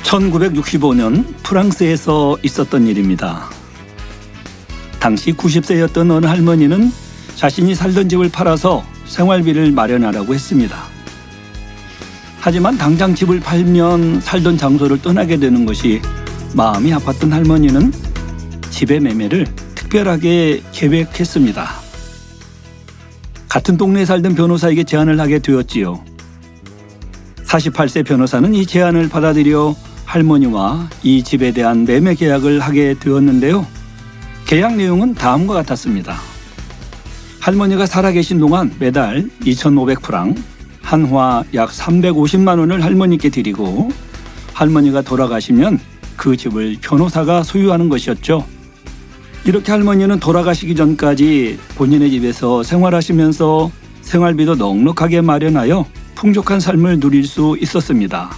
(1965년) 프랑스에서 있었던 일입니다. 당시 90세였던 어느 할머니는 자신이 살던 집을 팔아서 생활비를 마련하라고 했습니다. 하지만 당장 집을 팔면 살던 장소를 떠나게 되는 것이 마음이 아팠던 할머니는 집의 매매를 특별하게 계획했습니다. 같은 동네에 살던 변호사에게 제안을 하게 되었지요. 48세 변호사는 이 제안을 받아들여 할머니와 이 집에 대한 매매 계약을 하게 되었는데요. 계약 내용은 다음과 같았습니다. 할머니가 살아계신 동안 매달 2,500프랑, 한화 약 350만 원을 할머니께 드리고 할머니가 돌아가시면 그 집을 변호사가 소유하는 것이었죠. 이렇게 할머니는 돌아가시기 전까지 본인의 집에서 생활하시면서 생활비도 넉넉하게 마련하여 풍족한 삶을 누릴 수 있었습니다.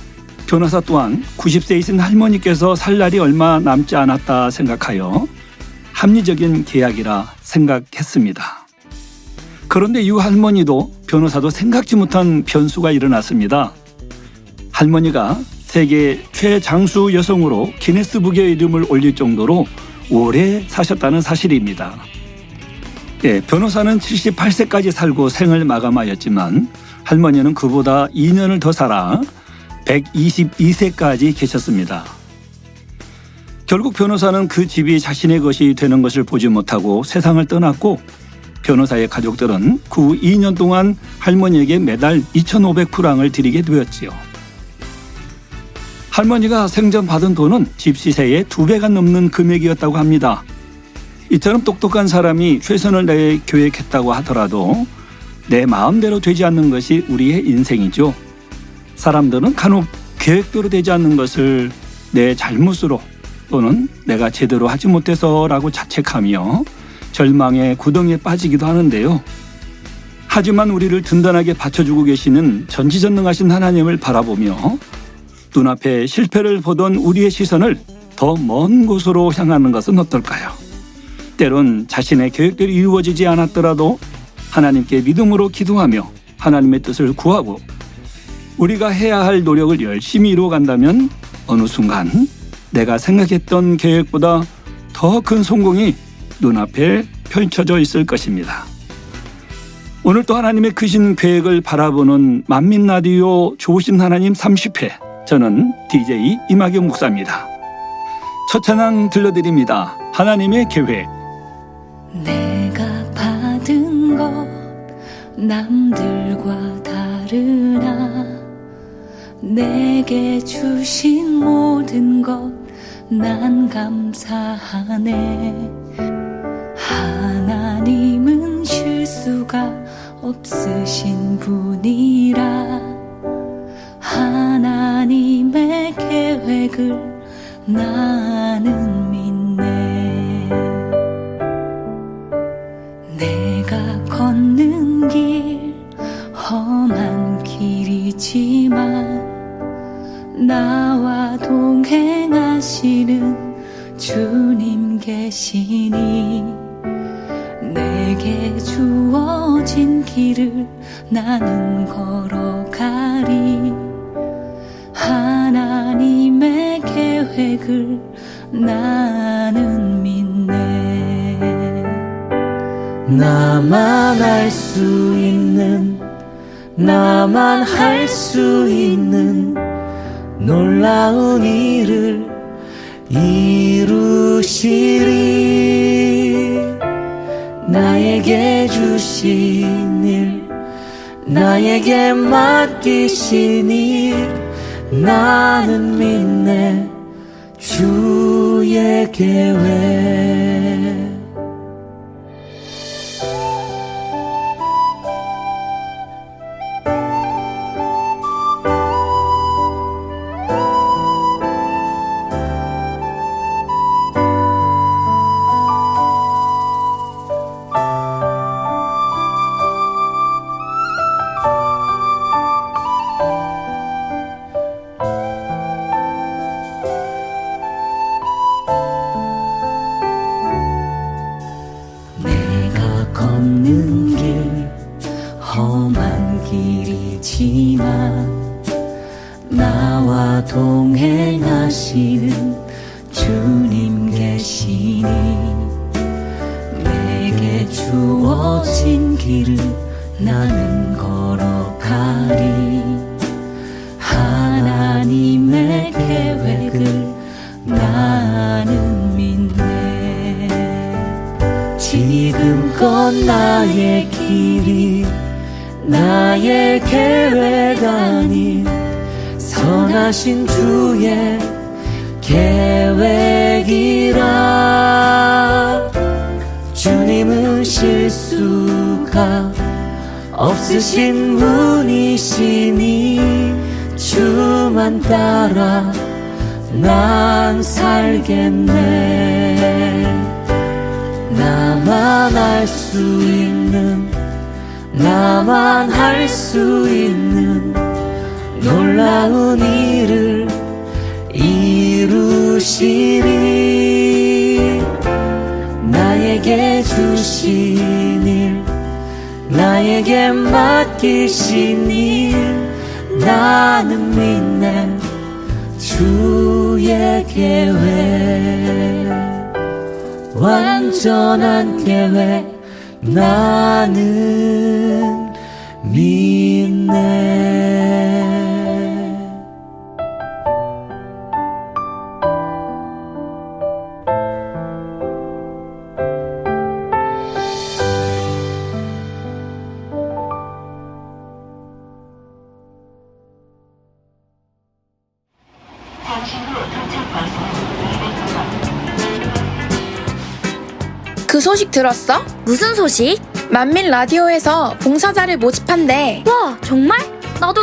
변호사 또한 90세이신 할머니께서 살 날이 얼마 남지 않았다 생각하여 합리적인 계약이라 생각했습니다. 그런데 이 할머니도 변호사도 생각지 못한 변수가 일어났습니다. 할머니가 세계 최장수 여성으로 기네스북에 이름을 올릴 정도로 오래 사셨다는 사실입니다. 변호사는 78세까지 살고 생을 마감하였지만 할머니는 그보다 2년을 더 살아 122세까지 계셨습니다. 결국 변호사는 그 집이 자신의 것이 되는 것을 보지 못하고 세상을 떠났고 변호사의 가족들은 그 후 2년 동안 할머니에게 매달 2,500프랑을 드리게 되었지요. 할머니가 생전 받은 돈은 집 시세의 2배가 넘는 금액이었다고 합니다. 이처럼 똑똑한 사람이 최선을 다해 계획했다고 하더라도 내 마음대로 되지 않는 것이 우리의 인생이죠. 사람들은 간혹 계획대로 되지 않는 것을 내 잘못으로 또는 내가 제대로 하지 못해서라고 자책하며 절망의 구덩이에 빠지기도 하는데요. 하지만 우리를 든든하게 받쳐주고 계시는 전지전능하신 하나님을 바라보며 눈앞에 실패를 보던 우리의 시선을 더 먼 곳으로 향하는 것은 어떨까요? 때론 자신의 계획대로 이루어지지 않았더라도 하나님께 믿음으로 기도하며 하나님의 뜻을 구하고 우리가 해야 할 노력을 열심히 이루어간다면 어느 순간 내가 생각했던 계획보다 더 큰 성공이 눈앞에 펼쳐져 있을 것입니다. 오늘 또 하나님의 크신 계획을 바라보는 만민라디오 좋으신 하나님 30회, 저는 DJ 임학영 목사입니다. 첫 찬양 들려드립니다. 하나님의 계획. 내가 받은 것 남들과 다르나 내게 주신 모든 것 난 감사하네. 하나님은 실수가 없으신 분이라 하나님의 계획을 나는 믿네. 내가 걷는 길 험한 길이지만 나와 동행하시는 주님 계시니 내게 주어진 길을 나는 걸어가리. 하나님의 계획을 나는 믿네. 나만 알 수 있는, 나만 할 수 있는 놀라운 일을 이루시리. 나에게 주신 일, 나에게 맡기신 일 나는 믿네. 주의 계획. 나와 동행하시는 주님 계시니 내게 주어진 길을 나는 걸어가리. 하나님의 계획을 나는 믿네. 지금껏 나의 길이 나의 계획 아닌 선하신 주의 계획이라. 주님은 실수가 없으신 분이시니 주만 따라 난 살겠네. 나만 알 수 있는, 나만 할 수 있는 놀라운 일을 이루시리. 나에게 주신 일, 나에게 맡기신 일 나는 믿네. 주의 계획, 완전한 계획 나는 믿네. 그 소식 들었어? 무슨 소식? 만민 라디오에서 봉사자를 모집한대. 와, 정말? 나도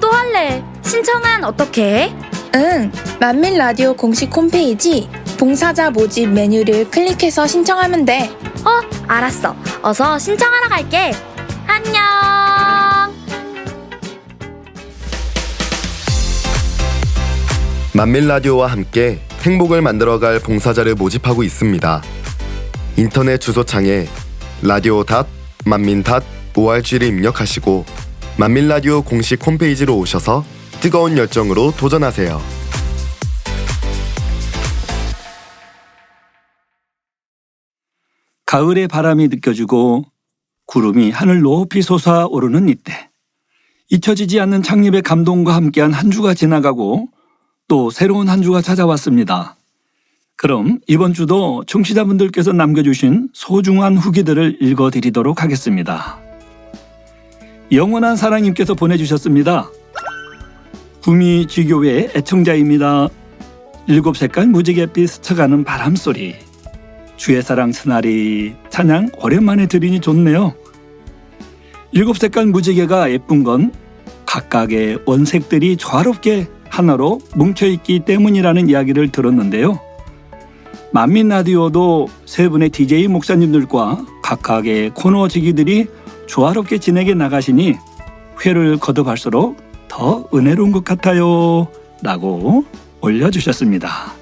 할래. 신청은 어떻게 해? 응, 만민 라디오 공식 홈페이지 봉사자 모집 메뉴를 클릭해서 신청하면 돼. 알았어. 어서 신청하러 갈게. 안녕. 만민 라디오와 함께 행복을 만들어갈 봉사자를 모집하고 있습니다. 인터넷 주소창에 radio.manmin.org를 입력하시고 만민 라디오 공식 홈페이지로 오셔서 뜨거운 열정으로 도전하세요. 가을의 바람이 느껴지고 구름이 하늘 높이 솟아오르는 이때, 잊혀지지 않는 창립의 감동과 함께한 한 주가 지나가고 또 새로운 한 주가 찾아왔습니다. 그럼 이번 주도 청취자분들께서 남겨주신 소중한 후기들을 읽어드리도록 하겠습니다. 영원한 사랑님께서 보내주셨습니다. 구미지교회 애청자입니다. 7색깔 무지갯빛 스쳐가는 바람소리, 주의 사랑 스나리 찬양 오랜만에 들으니 좋네요. 7색깔 무지개가 예쁜 건 각각의 원색들이 조화롭게 하나로 뭉쳐있기 때문이라는 이야기를 들었는데요. 만민 라디오도 세 분의 DJ 목사님들과 각각의 코너지기들이 조화롭게 진행해 나가시니 회를 거듭할수록 더 은혜로운 것 같아요 라고 올려주셨습니다.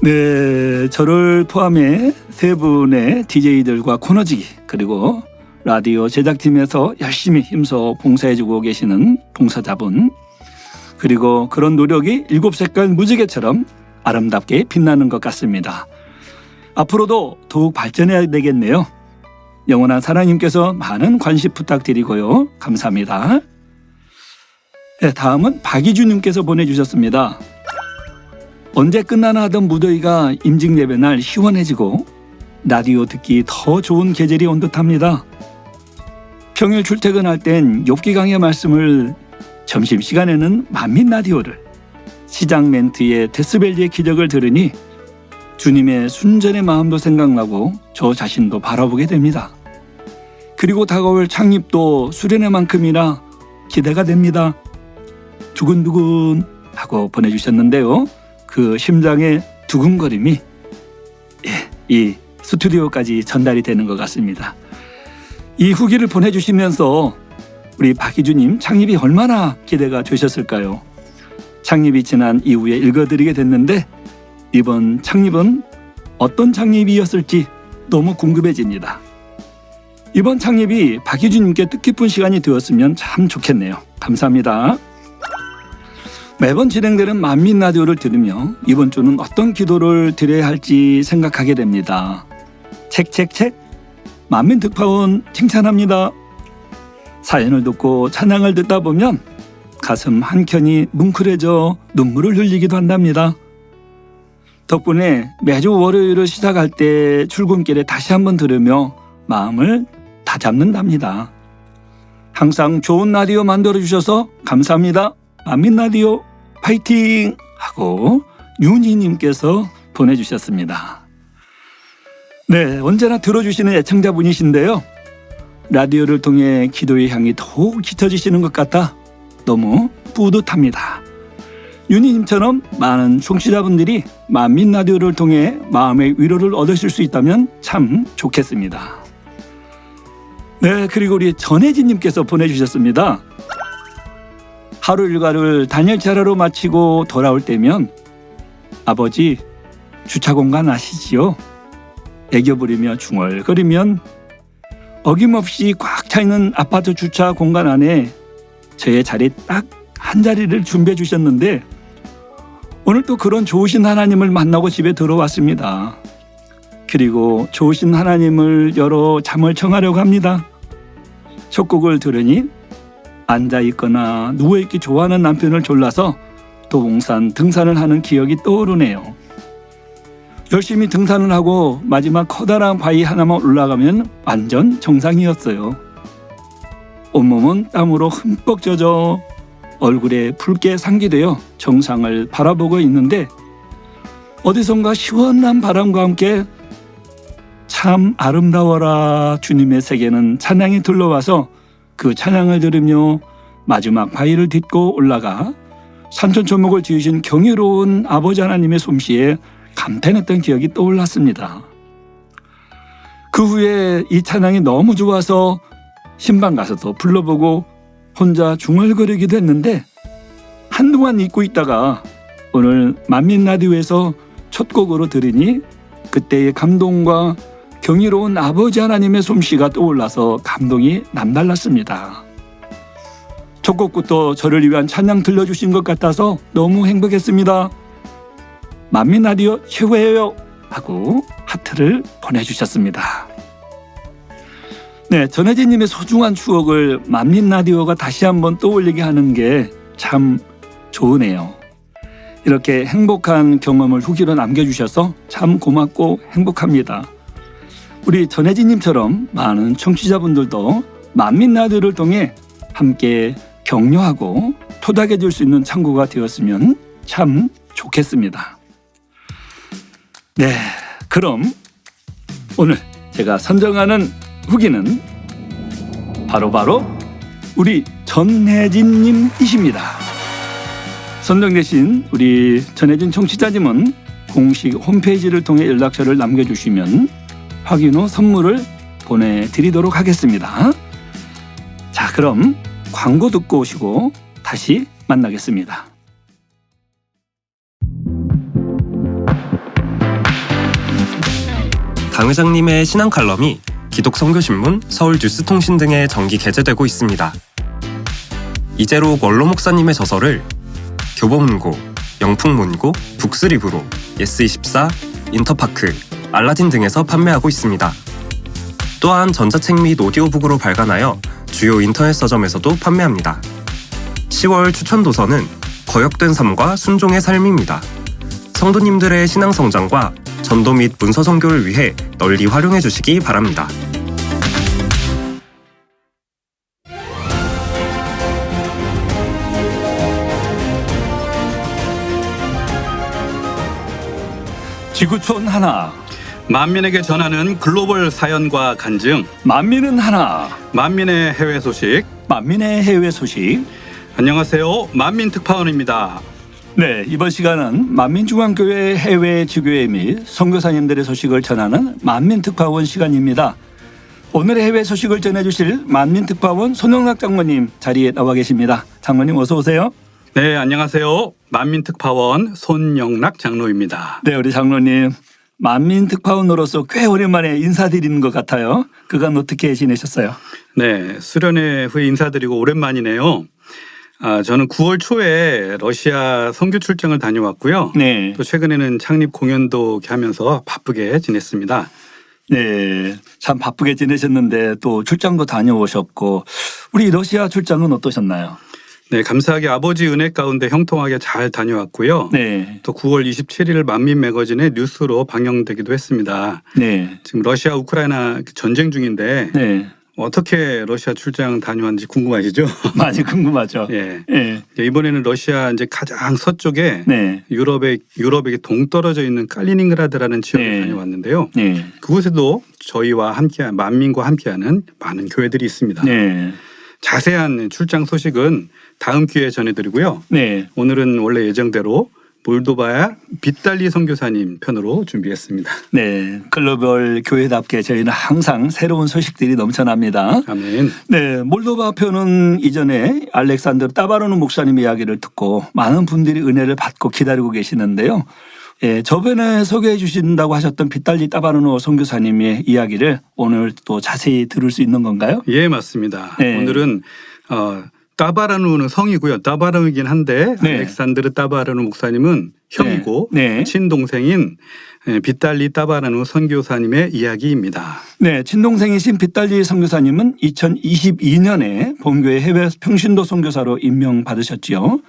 네, 저를 포함해 세 분의 DJ들과 코너지기 그리고 라디오 제작팀에서 열심히 힘써 봉사해주고 계시는 봉사자분, 그리고 그런 노력이 7색깔 무지개처럼 아름답게 빛나는 것 같습니다. 앞으로도 더욱 발전해야 되겠네요. 영원한 사랑님께서 많은 관심 부탁드리고요. 감사합니다. 네, 다음은 박이주님께서 보내주셨습니다. 언제 끝나나 하던 무더위가 임직 예배 날 시원해지고 라디오 듣기 더 좋은 계절이 온 듯합니다. 평일 출퇴근할 땐 욥기 강의 말씀을, 점심시간에는 만민 라디오를, 시작 멘트의 데스벨리의 기적을 들으니 주님의 순전의 마음도 생각나고 저 자신도 바라보게 됩니다. 그리고 다가올 창립도 수련회만큼이나 기대가 됩니다. 두근두근 하고 보내주셨는데요. 그 심장의 두근거림이 이 스튜디오까지 전달이 되는 것 같습니다. 이 후기를 보내주시면서 우리 박희주님 창립이 얼마나 기대가 되셨을까요? 창립이 지난 이후에 읽어드리게 됐는데 이번 창립은 어떤 창립이었을지 너무 궁금해집니다. 이번 창립이 박희주님께 뜻깊은 시간이 되었으면 참 좋겠네요. 감사합니다. 매번 진행되는 만민 라디오를 들으며 이번 주는 어떤 기도를 드려야 할지 생각하게 됩니다. 책책책 만민 특파원 칭찬합니다. 사연을 듣고 찬양을 듣다 보면 가슴 한켠이 뭉클해져 눈물을 흘리기도 한답니다. 덕분에 매주 월요일을 시작할 때 출근길에 다시 한번 들으며 마음을 다잡는답니다. 항상 좋은 라디오 만들어주셔서 감사합니다. 만민 라디오 파이팅! 하고 윤희님께서 보내주셨습니다. 네, 언제나 들어주시는 애청자분이신데요. 라디오를 통해 기도의 향이 더욱 짙어지시는 것 같아 너무 뿌듯합니다. 윤희님처럼 많은 청취자분들이 만민 라디오를 통해 마음의 위로를 얻으실 수 있다면 참 좋겠습니다. 네, 그리고 우리 전혜진님께서 보내주셨습니다. 하루 일과를 단열차례로 마치고 돌아올 때면 아버지 주차 공간 아시지요? 애교 부리며 중얼거리면 어김없이 꽉 차있는 아파트 주차 공간 안에 저의 자리 딱 한 자리를 준비해 주셨는데 오늘 또 그런 좋으신 하나님을 만나고 집에 들어왔습니다. 그리고 좋으신 하나님을 열어 잠을 청하려고 합니다. 첫 곡을 들으니 앉아있거나 누워있기 좋아하는 남편을 졸라서 도봉산 등산을 하는 기억이 떠오르네요. 열심히 등산을 하고 마지막 커다란 바위 하나만 올라가면 완전 정상이었어요. 온몸은 땀으로 흠뻑 젖어 얼굴에 붉게 상기되어 정상을 바라보고 있는데 어디선가 시원한 바람과 함께 참 아름다워라 주님의 세계는 찬양이 들러와서 그 찬양을 들으며 마지막 바위를 딛고 올라가 산천초목을 지으신 경이로운 아버지 하나님의 솜씨에 감탄했던 기억이 떠올랐습니다. 그 후에 이 찬양이 너무 좋아서 신방 가서도 불러보고 혼자 중얼거리기도 했는데 한동안 잊고 있다가 오늘 만민 라디오에서 첫 곡으로 들으니 그때의 감동과 경이로운 아버지 하나님의 솜씨가 떠올라서 감동이 남달랐습니다. 첫 곡부터 저를 위한 찬양 들려주신 것 같아서 너무 행복했습니다. 만민 라디오 최고예요 하고 하트를 보내주셨습니다. 네, 전혜진님의 소중한 추억을 만민 라디오가 다시 한번 떠올리게 하는 게 참 좋으네요. 이렇게 행복한 경험을 후기로 남겨주셔서 참 고맙고 행복합니다. 우리 전혜진님처럼 많은 청취자분들도 만민 라디오를 통해 함께 격려하고 토닥여 줄 수 있는 창구가 되었으면 참 좋겠습니다. 네, 그럼 오늘 제가 선정하는 후기는 바로 우리 전혜진님이십니다. 선정되신 우리 전혜진 청취자님은 공식 홈페이지를 통해 연락처를 남겨주시면 확인 후 선물을 보내드리도록 하겠습니다. 자, 그럼 광고 듣고 오시고 다시 만나겠습니다. 당 회장님의 신앙 칼럼이 기독선교신문, 서울뉴스통신 등에 정기 게재되고 있습니다. 이재록 원로 목사님의 저서를 교보문고, 영풍문고, 북스리브로, 예스24, 인터파크, 알라딘 등에서 판매하고 있습니다. 또한 전자책 및 오디오북으로 발간하여 주요 인터넷 서점에서도 판매합니다. 10월 추천 도서는 거역된 삶과 순종의 삶입니다. 성도님들의 신앙 성장과 전도 및 문서 선교를 위해 널리 활용해 주시기 바랍니다. 지구촌 하나, 만민에게 전하는 글로벌 사연과 간증, 만민은 하나, 만민의 해외 소식. 만민의 해외 소식. 안녕하세요, 만민 특파원입니다. 네, 이번 시간은 만민중앙교회 해외 지교회 및 선교사님들의 소식을 전하는 만민특파원 시간입니다. 오늘의 해외 소식을 전해주실 만민특파원 손영락 장로님 자리에 나와 계십니다. 장로님 어서 오세요. 네, 안녕하세요, 만민 특파원 손영락 장로입니다. 네, 우리 장로님 만민특파원으로서 꽤 오랜만에 인사드리는 것 같아요. 그간 어떻게 지내셨어요? 네, 수련회 후에 인사드리고 오랜만이네요. 저는 9월 초에 러시아 선교 출장을 다녀왔고요. 네. 또 최근에는 창립 공연도 이렇게 하면서 바쁘게 지냈습니다. 네. 참 바쁘게 지내셨는데 또 출장도 다녀오셨고 우리 러시아 출장은 어떠셨나요? 네, 감사하게 아버지 은혜 가운데 형통하게 잘 다녀왔고요. 네. 또 9월 27일 만민 매거진의 뉴스로 방영되기도 했습니다. 네. 지금 러시아 우크라이나 전쟁 중인데 네. 어떻게 러시아 출장 다녀왔는지 궁금하시죠? 많이 궁금하죠. 예. 네. 이번에는 러시아 이제 가장 서쪽에 네. 유럽에 동떨어져 있는 칼리닝그라드라는 지역에 네. 다녀왔는데요. 네. 그곳에도 저희와 함께 만민과 함께하는 많은 교회들이 있습니다. 네. 자세한 출장 소식은 다음 기회에 전해드리고요. 네. 오늘은 원래 예정대로 몰도바의 빗달리 선교사님 편으로 준비했습니다. 네. 글로벌 교회답게 저희는 항상 새로운 소식들이 넘쳐납니다. 아멘. 네. 몰도바 편은 이전에 알렉산드르 따바르누 목사님 이야기를 듣고 많은 분들이 은혜를 받고 기다리고 계시는데요. 예, 저번에 소개해 주신다고 하셨던 빗달리 따바르누 선교사님의 이야기를 오늘 또 자세히 들을 수 있는 건가요? 예, 맞습니다. 네. 오늘은 따바르누는 성이고요. 따바르누이긴 한데 네. 알렉산드르 따바르누 목사님은 형이고 네. 친동생인 빗달리 따바르누 선교사님의 이야기입니다. 네, 친동생이신 빗달리 선교사님은 2022년에 본교회 해외 평신도 선교사로 임명받으셨지요.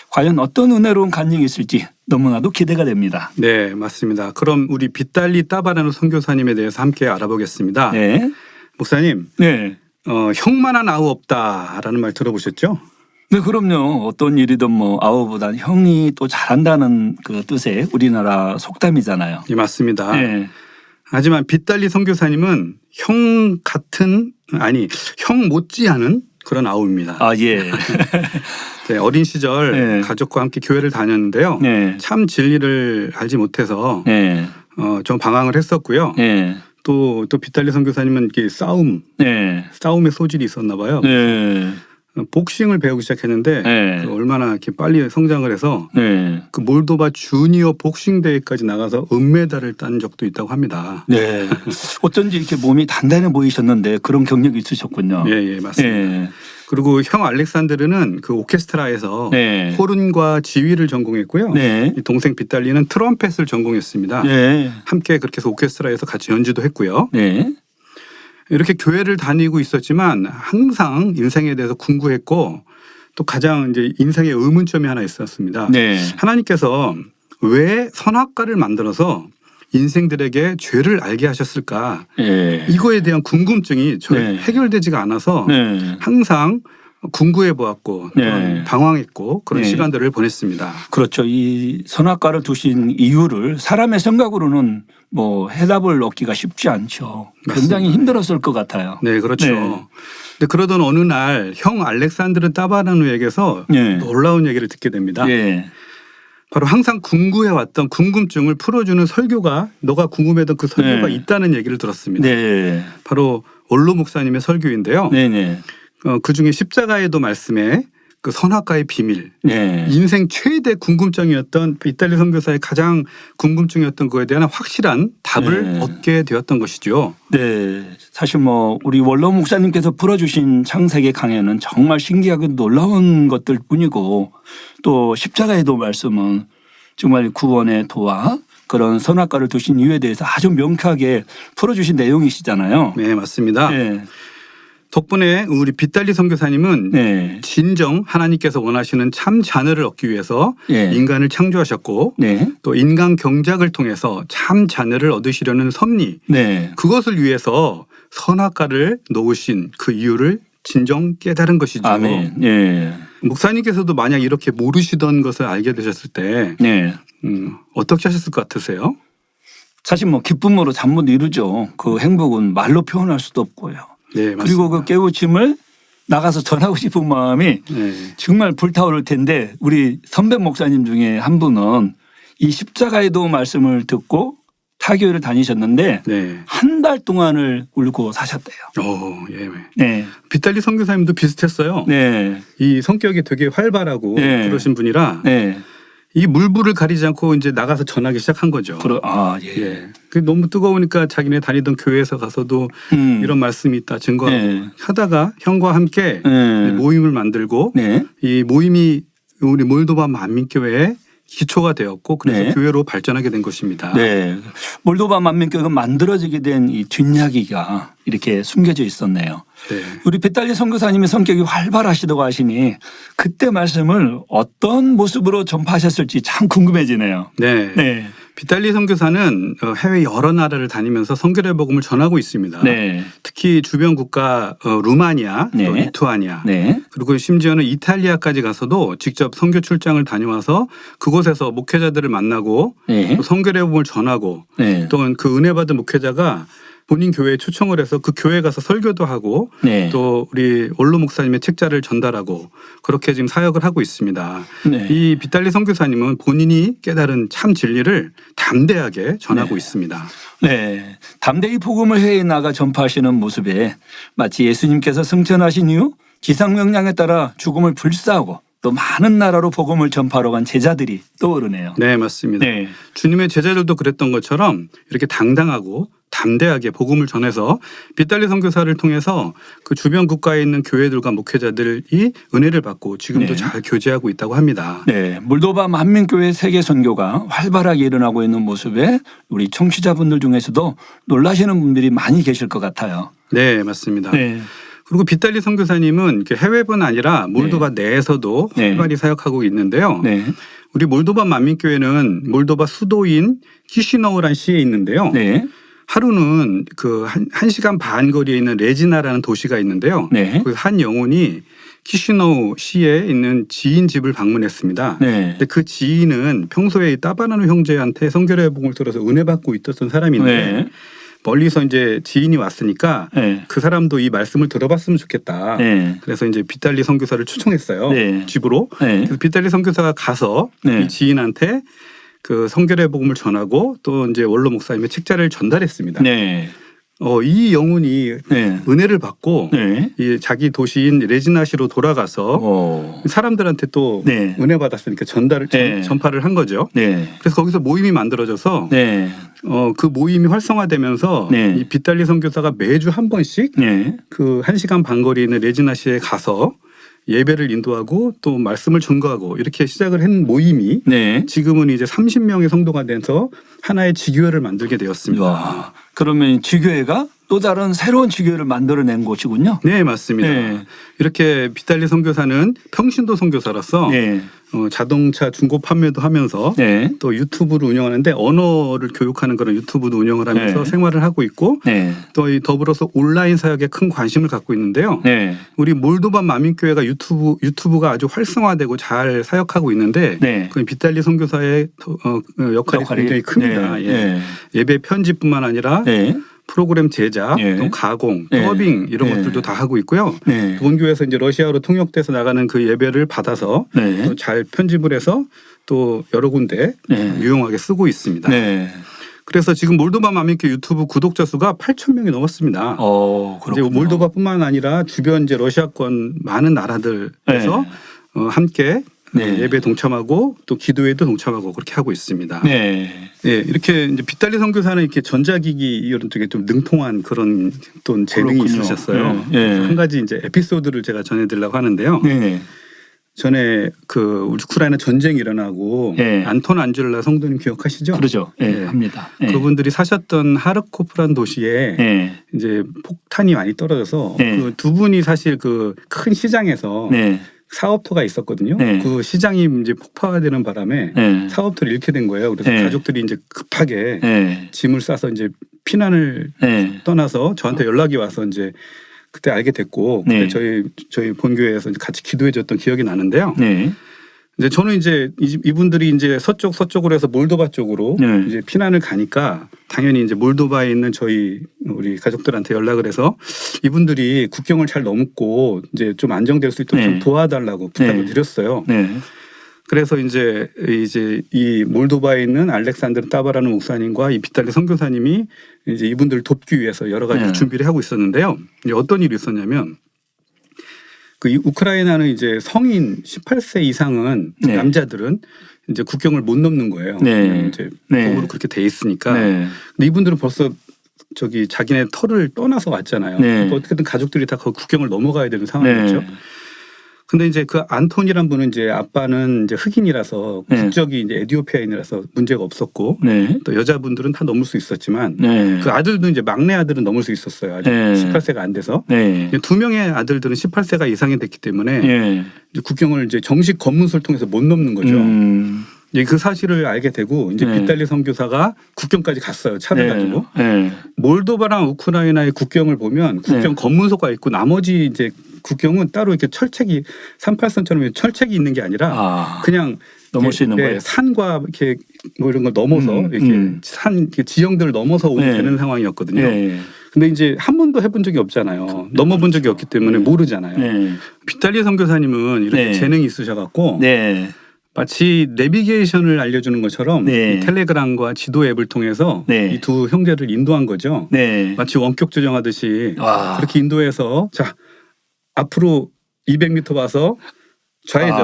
과연 어떤 은혜로운 간증이 있을지 너무나도 기대가 됩니다. 네, 맞습니다. 그럼 우리 빗달리 따바르누 선교사님에 대해서 함께 알아보겠습니다. 네. 목사님, 네. 형만한 아우 없다라는 말 들어보셨죠? 네, 그럼요. 어떤 일이든 뭐 아우보단 형이 또 잘한다는 그 뜻의 우리나라 속담이잖아요. 예, 맞습니다. 네. 하지만 빗달리 선교사님은 형 못지않은 그런 아우입니다. 아, 예. 네, 어린 시절 네. 가족과 함께 교회를 다녔는데요. 네. 참 진리를 알지 못해서 네. 좀 방황을 했었고요. 네. 또 빗달리 선교사님은 이렇게 싸움의 소질이 있었나 봐요. 네. 복싱을 배우기 시작했는데 네. 그 얼마나 이렇게 빨리 성장을 해서 네. 그 몰도바 주니어 복싱 대회까지 나가서 은메달을 딴 적도 있다고 합니다. 네. 어쩐지 이렇게 몸이 단단해 보이셨는데 그런 경력이 있으셨군요. 예, 맞습니다. 네. 그리고 형 알렉산드르는 그 오케스트라에서 네. 호른과 지휘를 전공했고요. 네. 이 동생 빗달리는 트럼펫을 전공했습니다. 네. 함께 그렇게 해서 오케스트라에서 같이 연주도 했고요. 네. 이렇게 교회를 다니고 있었지만 항상 인생에 대해서 궁구했고 또 가장 이제 인생의 의문점이 하나 있었습니다. 네. 하나님께서 왜 선악과를 만들어서 인생들에게 죄를 알게 하셨을까? 네. 이거에 대한 궁금증이 네. 해결되지가 않아서 네. 항상 궁구해 보았고 네. 방황했고 그런 네. 시간들을 보냈습니다. 그렇죠. 이 선악과를 두신 이유를 사람의 생각으로는 뭐 해답을 얻기가 쉽지 않죠. 굉장히 맞습니다. 힘들었을 것 같아요. 네, 그렇죠. 네. 근데 그러던 어느 날 형 알렉산드르 따바르누에게서 네. 놀라운 얘기를 듣게 됩니다. 네. 바로 항상 궁금해왔던 궁금증을 풀어주는 설교가 너가 궁금해던 그 설교가 네. 있다는 얘기를 들었습니다. 네. 바로 올로 목사님의 설교인데요. 네. 네. 그중에 십자가의 도 말씀에 그 선악과의 비밀, 네. 인생 최대 궁금증이었던 빗달리 선교사의 가장 궁금증이었던 그에 대한 확실한 답을 네. 얻게 되었던 것이죠. 네. 사실 뭐 우리 원로 목사님께서 풀어주신 창세기 강해는 정말 신기하고 놀라운 것들 뿐이고 또 십자가의 도 말씀은 정말 구원의 도와 그런 선악과를 두신 이유에 대해서 아주 명쾌하게 풀어주신 내용이시잖아요. 네, 맞습니다. 네. 덕분에 우리 빗달리 선교사님은 네. 진정 하나님께서 원하시는 참 자녀를 얻기 위해서 네. 인간을 창조하셨고 네. 또 인간 경작을 통해서 참 자녀를 얻으시려는 섭리 네. 그것을 위해서 선악과를 놓으신 그 이유를 진정 깨달은 것이죠. 아멘. 네. 목사님께서도 만약 이렇게 모르시던 것을 알게 되셨을 때 네. 어떻게 하셨을 것 같으세요? 사실 뭐 기쁨으로 잠 못 이루죠. 그 행복은 말로 표현할 수도 없고요. 네, 맞습니다. 그리고 그 깨우침을 나가서 전하고 싶은 마음이 네. 정말 불타오를 텐데 우리 선배 목사님 중에 한 분은 이 십자가의 도 말씀을 듣고 타교회를 다니셨는데 네. 한 달 동안을 울고 사셨대요. 예. 네. 빗달리 선교사님도 비슷했어요. 네. 이 성격이 되게 활발하고 네. 그러신 분이라 네. 이 물불을 가리지 않고 이제 나가서 전하기 시작한 거죠. 예. 예. 너무 뜨거우니까 자기네 다니던 교회에서 가서도 이런 말씀이 있다 증거하고 네. 하다가 형과 함께 네. 모임을 만들고 네. 이 모임이 우리 몰도바 만민교회의 기초가 되었고 그래서 네. 교회로 발전하게 된 것입니다. 네. 몰도바 만민교회가 만들어지게 된 이 뒷이야기가 이렇게 숨겨져 있었네요. 네. 우리 빗달리 선교사님의 성격이 활발하시다고 하시니 그때 말씀을 어떤 모습으로 전파하셨을지 참 궁금해지네요. 네. 네. 빗달리 선교사는 해외 여러 나라를 다니면서 선교의 복음을 전하고 있습니다. 네. 특히 주변 국가 루마니아, 네. 또 리투아니아, 네. 그리고 심지어는 이탈리아까지 가서도 직접 선교 출장을 다녀와서 그곳에서 목회자들을 만나고 네. 또 선교의 복음을 전하고 네. 또 그 은혜 받은 목회자가 본인 교회에 초청을 해서 그 교회에 가서 설교도 하고 네. 또 우리 원로 목사님의 책자를 전달하고 그렇게 지금 사역을 하고 있습니다. 네. 이 빗달리 선교사님은 본인이 깨달은 참 진리를 담대하게 전하고 네. 있습니다. 네. 담대히 복음을 해외에 나가 전파하시는 모습에 마치 예수님께서 승천하신 이후 지상명령에 따라 죽음을 불사하고 또 많은 나라로 복음을 전파하러 간 제자들이 떠오르네요. 네, 맞습니다. 네. 주님의 제자들도 그랬던 것처럼 이렇게 당당하고 담대하게 복음을 전해서 빗달리 선교사를 통해서 그 주변 국가에 있는 교회들과 목회자들이 은혜를 받고 지금도 네. 잘 교제하고 있다고 합니다. 네, 몰도바 만민교회 세계 선교가 활발하게 일어나고 있는 모습에 우리 청취자분들 중에서도 놀라시는 분들이 많이 계실 것 같아요. 네, 맞습니다. 네, 그리고 빗달리 선교사님은 이렇게 해외뿐 아니라 몰도바 내에서도 네. 활발히 사역하고 있는데요. 네, 우리 몰도바 만민교회는 몰도바 수도인 키시너우란 시에 있는데요. 네, 하루는 그 1시간 반 거리에 있는 레지나라는 도시가 있는데요. 네. 그 한 영혼이 키시너우 시에 있는 지인 집을 방문했습니다. 네, 근데 그 지인은 평소에 이 따바나누 형제한테 성결의 복음을 들어서 은혜 받고 있었던 사람인데 네. 멀리서 이제 지인이 왔으니까 네. 그 사람도 이 말씀을 들어봤으면 좋겠다. 네. 그래서 이제 빗달리 선교사를 초청했어요. 네. 집으로. 네. 그래서 빗달리 선교사가 가서 네. 이 지인한테 그 성결의 복음을 전하고 또 이제 원로 목사님의 책자를 전달했습니다. 네, 이 영혼이 네, 은혜를 받고 네. 이 자기 도시인 레지나시로 돌아가서 오. 사람들한테 또 네. 은혜 받았으니까 네. 전파를 한 거죠. 네, 그래서 거기서 모임이 만들어져서 네, 그 모임이 활성화되면서 네. 이 빗달리 선교사가 매주 한 번씩 네, 그 1시간 반 거리에 있는 레지나시에 가서 예배를 인도하고 또 말씀을 전거하고 이렇게 시작을 한 모임이 네. 지금은 이제 30명의 성도가 돼서 하나의 지교회를 만들게 되었습니다. 와, 그러면 지교회가 또 다른 새로운 지교회를 만들어낸 곳이군요. 네, 맞습니다. 네. 이렇게 빗달리 선교사는 평신도 선교사로서 네, 자동차 중고 판매도 하면서 네, 또 유튜브를 운영하는데 언어를 교육하는 그런 유튜브도 운영을 하면서 네. 생활을 하고 있고 네, 또 이 더불어서 온라인 사역에 큰 관심을 갖고 있는데요. 네, 우리 몰도바 만민교회가 유튜브가 아주 활성화되고 잘 사역하고 있는데 네. 그 빗달리 선교사의 역할이 굉장히 큽니다. 네, 예. 네, 예배 편집뿐만 아니라 네, 프로그램 제작, 네. 또 가공, 네. 더빙 이런 네. 것들도 다 하고 있고요. 네, 본교에서 이제 러시아로 통역돼서 나가는 그 예배를 받아서 네. 또 잘 편집을 해서 또 여러 군데 네. 유용하게 쓰고 있습니다. 네. 그래서 지금 몰도바 만민교회 유튜브 구독자 수가 8,000명이 넘었습니다. 이제 그렇군요. 몰도바뿐만 아니라 주변 이제 러시아권 많은 나라들에서 네. 함께 네. 예배 동참하고 또 기도회도 동참하고 그렇게 하고 있습니다. 네. 예, 이렇게 이제 빗달리 선교사는 이렇게 전자기기 이런 쪽에 좀 능통한 그런 또 재능이 그렇군요. 있으셨어요. 네. 네. 한 가지 이제 에피소드를 제가 전해드리려고 하는데요. 네. 전에 그 우크라이나 전쟁이 일어나고 네. 안톤 안젤라 성도님 기억하시죠? 그러죠. 네. 네. 합니다. 네. 그분들이 사셨던 하르코프란 도시에 네. 이제 폭탄이 많이 떨어져서 네. 그 두 분이 사실 그 큰 시장에서 네. 사업터가 있었거든요. 네. 그 시장이 이제 폭파되는 바람에 네. 사업터를 잃게 된 거예요. 그래서 네. 가족들이 이제 급하게 네. 짐을 싸서 이제 피난을 네. 떠나서 저한테 연락이 와서 이제 그때 알게 됐고 네. 그때 저희 본교회에서 이제 같이 기도해줬던 기억이 나는데요. 네. 이제 저는 이제 이분들이 이제 서쪽으로 해서 몰도바 쪽으로 네. 이제 피난을 가니까 당연히 이제 몰도바에 있는 우리 가족들한테 연락을 해서 이분들이 국경을 잘 넘고 이제 좀 안정될 수 있도록 네. 좀 도와달라고 부탁을 네. 드렸어요. 네. 그래서 이제 이 몰도바에 있는 알렉산드르 따바라는 목사님과 이 빗달리 선교사님이 이제 이분들을 돕기 위해서 여러 가지 네. 준비를 하고 있었는데요. 이제 어떤 일이 있었냐면 이 우크라이나는 이제 성인 18세 이상은 네. 남자들은 이제 국경을 못 넘는 거예요. 네. 이제 네. 법으로 그렇게 돼 있으니까. 네. 근데 이분들은 벌써 저기 자기네 터를 떠나서 왔잖아요. 네. 그러니까 어떻게든 가족들이 다 그 국경을 넘어가야 되는 상황이었죠. 네. 근데 이제 그 안톤이란 분은 이제 아빠는 이제 흑인이라서 네. 국적이 이제 에티오피아인이라서 문제가 없었고 네. 또 여자분들은 다 넘을 수 있었지만 네. 그 아들도 이제 막내 아들은 넘을 수 있었어요. 아직 네. 18세가 안 돼서. 네. 두 명의 아들들은 18세가 이상이 됐기 때문에 네. 이제 국경을 이제 정식 검문소를 통해서 못 넘는 거죠. 이제 그 사실을 알게 되고 이제 네. 빗달리 선교사가 국경까지 갔어요. 차를 가지고. 네. 몰도바랑 우크라이나의 국경을 보면 국경 네. 검문소가 있고 나머지 이제 국경은 따로 이렇게 철책이 38선처럼 철책이 있는 게 아니라 그냥 넘을 수 있는 거예요. 산과 이렇게 뭐 이런 걸 넘어서 이렇게 산 이렇게 지형들을 넘어서 오면 네. 되는 상황이었거든요. 네. 근데 이제 한 번도 해본 적이 없잖아요. 넘어본 적이 없기 때문에 모르잖아요. 네. 빗달리 선교사님은 이렇게 네. 재능이 있으셔갖고 네. 마치 내비게이션을 알려주는 것처럼 네. 이 텔레그램과 지도 앱을 통해서 네. 이 두 형제를 인도한 거죠. 네. 마치 원격 조정하듯이 와. 그렇게 인도해서 자 앞으로 200m 와서 좌회전,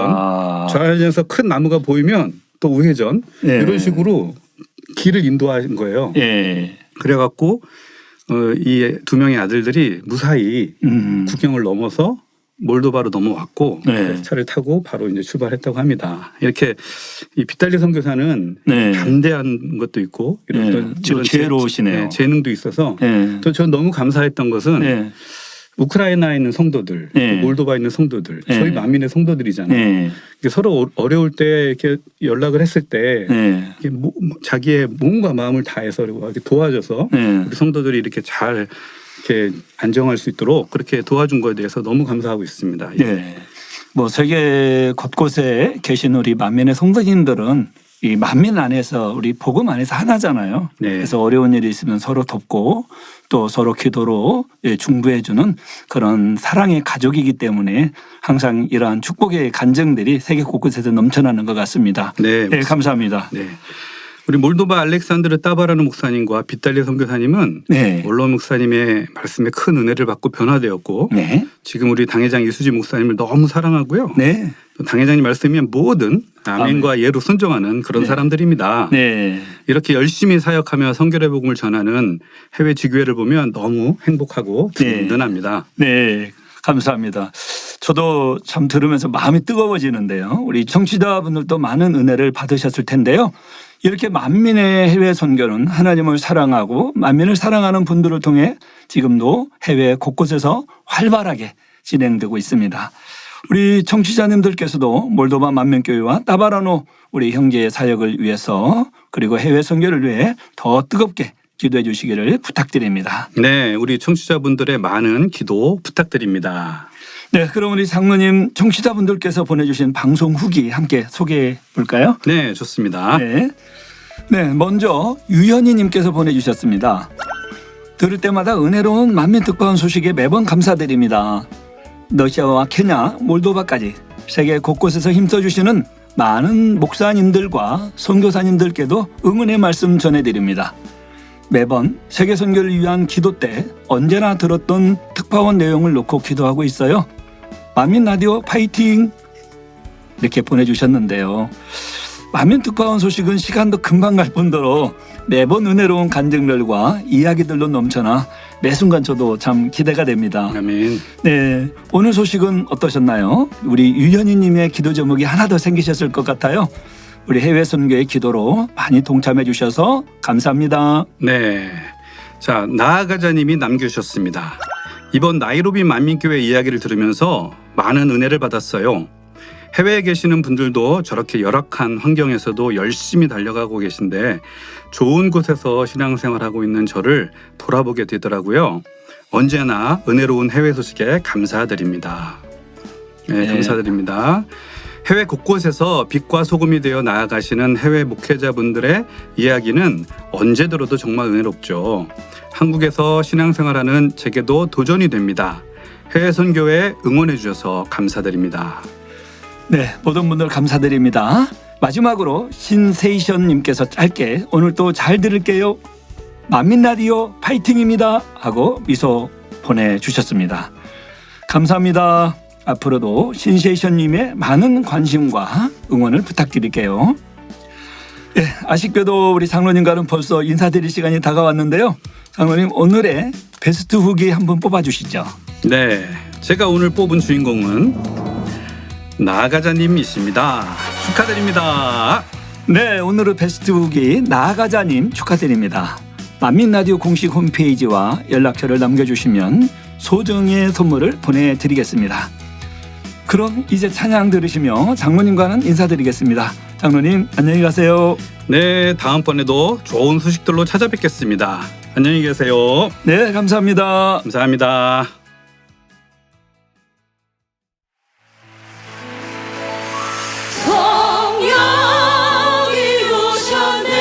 좌회전에서 큰 나무가 보이면 또 우회전 네. 이런 식으로 길을 인도한 거예요. 예. 그래갖고 이 두 명의 아들들이 무사히 국경을 넘어서 몰도바로 넘어왔고 네. 차를 타고 바로 이제 출발했다고 합니다. 이렇게 이 빗달리 선교사는 네. 담대한 것도 있고 이런 네. 어떤 좀 지혜로우시네요. 재능도 있어서 네. 또 저는 너무 감사했던 것은 네. 우크라이나에 있는 성도들, 네. 몰도바에 있는 성도들, 네. 저희 만민의 성도들이잖아요. 네. 이게 서로 어려울 때 이렇게 연락을 했을 때 네. 이게 자기의 몸과 마음을 다해서 이렇게 도와줘서 네. 우리 성도들이 이렇게 잘 이렇게 안정할 수 있도록 그렇게 도와준 거에 대해서 너무 감사하고 있습니다. 네. 뭐 세계 곳곳에 계신 우리 만민의 성도님들은 이 만민 안에서 우리 복음 안에서 하나잖아요. 네. 그래서 어려운 일이 있으면 서로 돕고 또 서로 기도로 중보해주는 그런 사랑의 가족이기 때문에 항상 이러한 축복의 간증들이 세계 곳곳에서 넘쳐나는 것 같습니다. 네, 네, 감사합니다. 네. 우리 몰도바 알렉산드르 따바라는 목사님과 빗달리 선교사님은 네. 원로 목사님의 말씀에 큰 은혜를 받고 변화되었고 네. 지금 우리 당회장 이수지 목사님을 너무 사랑하고요. 네. 또 당회장님 말씀이면 뭐든 아멘과 예로 순종하는 그런 네. 사람들입니다. 네. 이렇게 열심히 사역하며 성결의 복음을 전하는 해외 지교회를 보면 너무 행복하고 든든합니다. 네. 감사합니다. 저도 참 들으면서 마음이 뜨거워지는데요. 우리 청취자분들도 많은 은혜를 받으셨을 텐데요. 이렇게 만민의 해외 선교는 하나님을 사랑하고 만민을 사랑하는 분들을 통해 지금도 해외 곳곳에서 활발하게 진행되고 있습니다. 우리 청취자님들께서도 몰도바 만민교회와 따바라노 우리 형제의 사역을 위해서 그리고 해외 선교를 위해 더 뜨겁게 기도해 주시기를 부탁드립니다. 네, 우리 청취자분들의 많은 기도 부탁드립니다. 네, 그럼 우리 장로님 청취자분들께서 보내주신 방송 후기 함께 소개해 볼까요? 네, 좋습니다. 네. 네, 먼저 유현희님께서 보내주셨습니다. 들을 때마다 은혜로운 만민특파원 소식에 매번 감사드립니다. 러시아와 케냐, 몰도바까지 세계 곳곳에서 힘써주시는 많은 목사님들과 선교사님들께도 응원의 말씀 전해드립니다. 매번 세계 선교를 위한 기도 때 언제나 들었던 특파원 내용을 놓고 기도하고 있어요. 만민 라디오 파이팅! 이렇게 보내주셨는데요. 만민 특파원 소식은 시간도 금방 갈 뿐더러 매번 은혜로운 간증들과 이야기들로 넘쳐나 매 순간 저도 참 기대가 됩니다. 아멘. 네, 오늘 소식은 어떠셨나요? 우리 유현희님의 기도 제목이 하나 더 생기셨을 것 같아요. 우리 해외 선교의 기도로 많이 동참해 주셔서 감사합니다. 네. 자, 나아가자님이 남겨주셨습니다. 이번 나이로비 만민교회 이야기를 들으면서 많은 은혜를 받았어요. 해외에 계시는 분들도 저렇게 열악한 환경에서도 열심히 달려가고 계신데 좋은 곳에서 신앙생활하고 있는 저를 돌아보게 되더라고요. 언제나 은혜로운 해외 소식에 감사드립니다. 네, 감사드립니다. 해외 곳곳에서 빛과 소금이 되어 나아가시는 해외 목회자분들의 이야기는 언제 들어도 정말 은혜롭죠. 한국에서 신앙생활하는 제게도 도전이 됩니다. 해외 선교회 응원해 주셔서 감사드립니다. 네, 모든 분들 감사드립니다. 마지막으로 신세이션님께서 짧게 오늘 또 잘 들을게요. 만민 라디오 파이팅입니다 하고 미소 보내주셨습니다. 감사합니다. 앞으로도 신세이션님의 많은 관심과 응원을 부탁드릴게요. 아쉽게도 우리 장로님과는 벌써 인사드릴 시간이 다가왔는데요. 장로님 오늘의 베스트 후기 한번 뽑아주시죠. 네, 제가 오늘 뽑은 주인공은 나가자님이십니다. 축하드립니다. 네, 오늘의 베스트 후기 나가자님 축하드립니다. 만민라디오 공식 홈페이지와 연락처를 남겨주시면 소정의 선물을 보내드리겠습니다. 그럼 이제 찬양 들으시며 장로님과는 인사드리겠습니다. 장로님 안녕히 가세요. 네, 다음번에도 좋은 소식들로 찾아뵙겠습니다. 안녕히 계세요. 네, 감사합니다. 감사합니다. 성령이 오셨네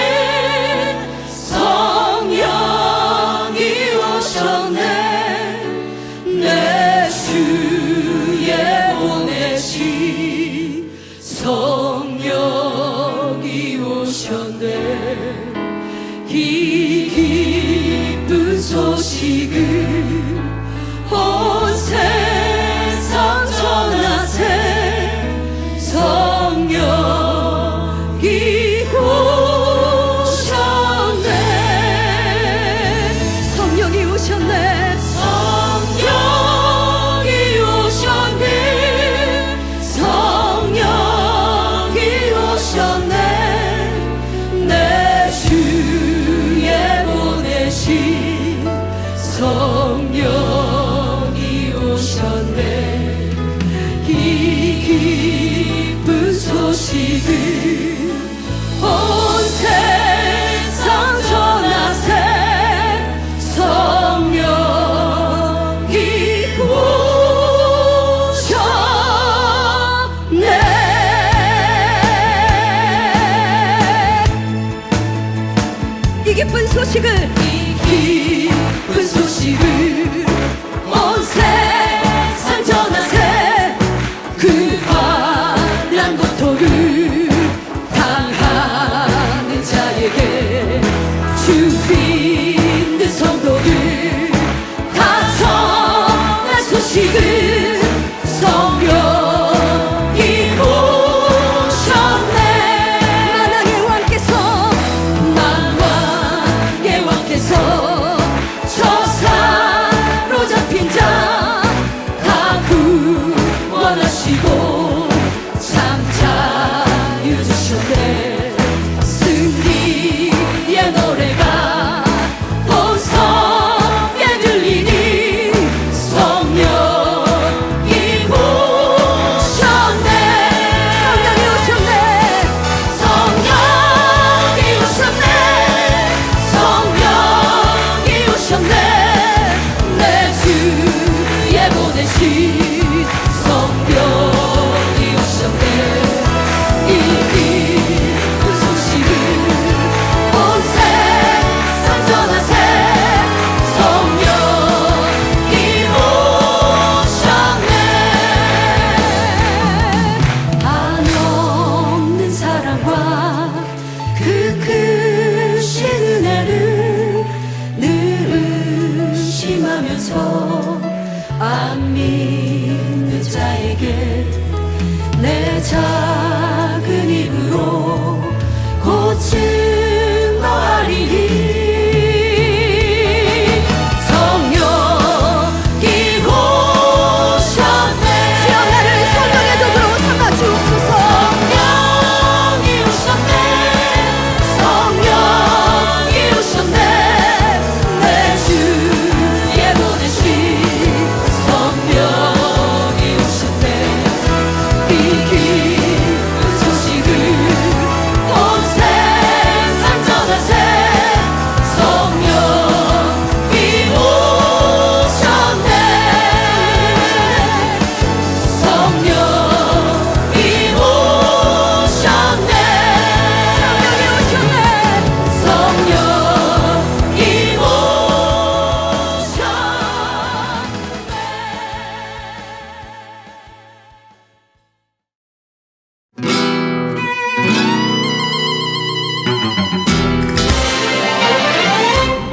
성령이 오셨네 내 주에 보내신 성령이 오셨네 이 기쁜 소식을 온 세상 전하세 성령이 오셨네 성령이 오셨네 성령이 오셨네 성령이 오셨네 내 주에 보내신 성령이 오셨네 이 기쁜 소식을 온 세상 전하세 성령이 오셨네 이 기쁜 소식을 온 세상 전하세 그 환난 고통을 당하는 자에게 주 믿는 성도들 다 전한 소식을 성령이 오셨네 만왕의 왕께서 만왕의 왕께서 저사로 잡힌 자 다 구원하시고 참 자유 주셨네 승리의 노래가 온 성에 들리니 성령이 오셨네 성령이 오셨네 성령이 오셨네 성령이 오셨네 내 주에 보내신 성령이 오셨네 이 기쁜 소식을 온 세상 전하세 성령이 오셨네 한없는 사랑과 그 크신 은혜를 늘 의심하면서 안 믿는 자에게 내 작은 입으로 고침 거하리니 성령이 오셨네 주여 나를 성령의 도구로 삼아 주옵소서 성령이 오셨네 성령이 오셨네 내 주에 보내신 성령이 오셨네 이 기쁜 소식을 온 세상 전하세 성령이 오셨네 성령이 오셨네 성령이 오셨네 성령이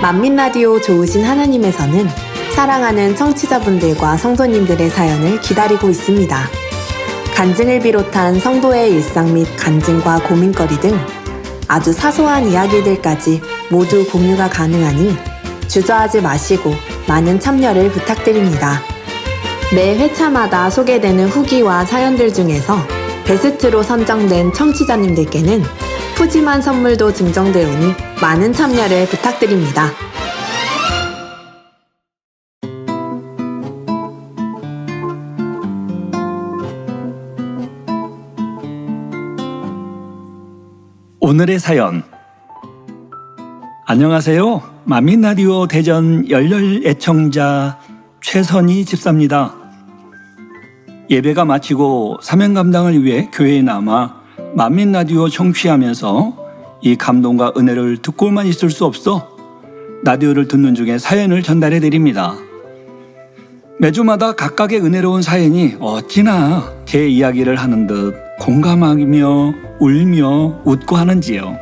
만민라디오 좋으신 하나님에서는 사랑하는 청취자분들과 성도님들의 사연을 기다리고 있습니다. 간증을 비롯한 성도의 일상 및 간증과 고민거리 등 아주 사소한 이야기들까지 모두 공유가 가능하니 주저하지 마시고 많은 참여를 부탁드립니다. 매 회차마다 소개되는 후기와 사연들 중에서 베스트로 선정된 청취자님들께는 푸짐한 선물도 증정되오니 많은 참여를 부탁드립니다. 오늘의 사연. 안녕하세요. 만민라디오 대전 열렬 애청자 최선희 집사입니다. 예배가 마치고 사명 감당을 위해 교회에 남아 만민라디오 청취하면서 이 감동과 은혜를 듣고만 있을 수 없어 라디오를 듣는 중에 사연을 전달해 드립니다. 매주마다 각각의 은혜로운 사연이 어찌나 제 이야기를 하는 듯 공감하며 울며 웃고 하는지요.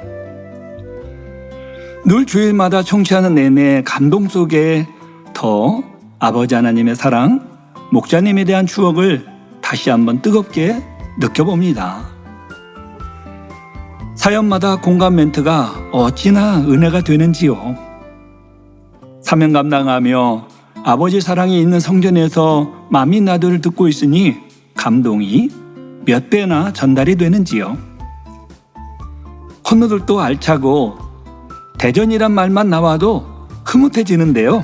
늘 주일마다 청취하는 내내 감동 속에 더 아버지 하나님의 사랑, 목자님에 대한 추억을 다시 한번 뜨겁게 느껴봅니다. 사연마다 공감 멘트가 어찌나 은혜가 되는지요. 사명 감당하며 아버지 사랑이 있는 성전에서 만민라디오를 듣고 있으니 감동이 몇 배나 전달이 되는지요. 코너들도 알차고 대전이란 말만 나와도 흐뭇해지는데요.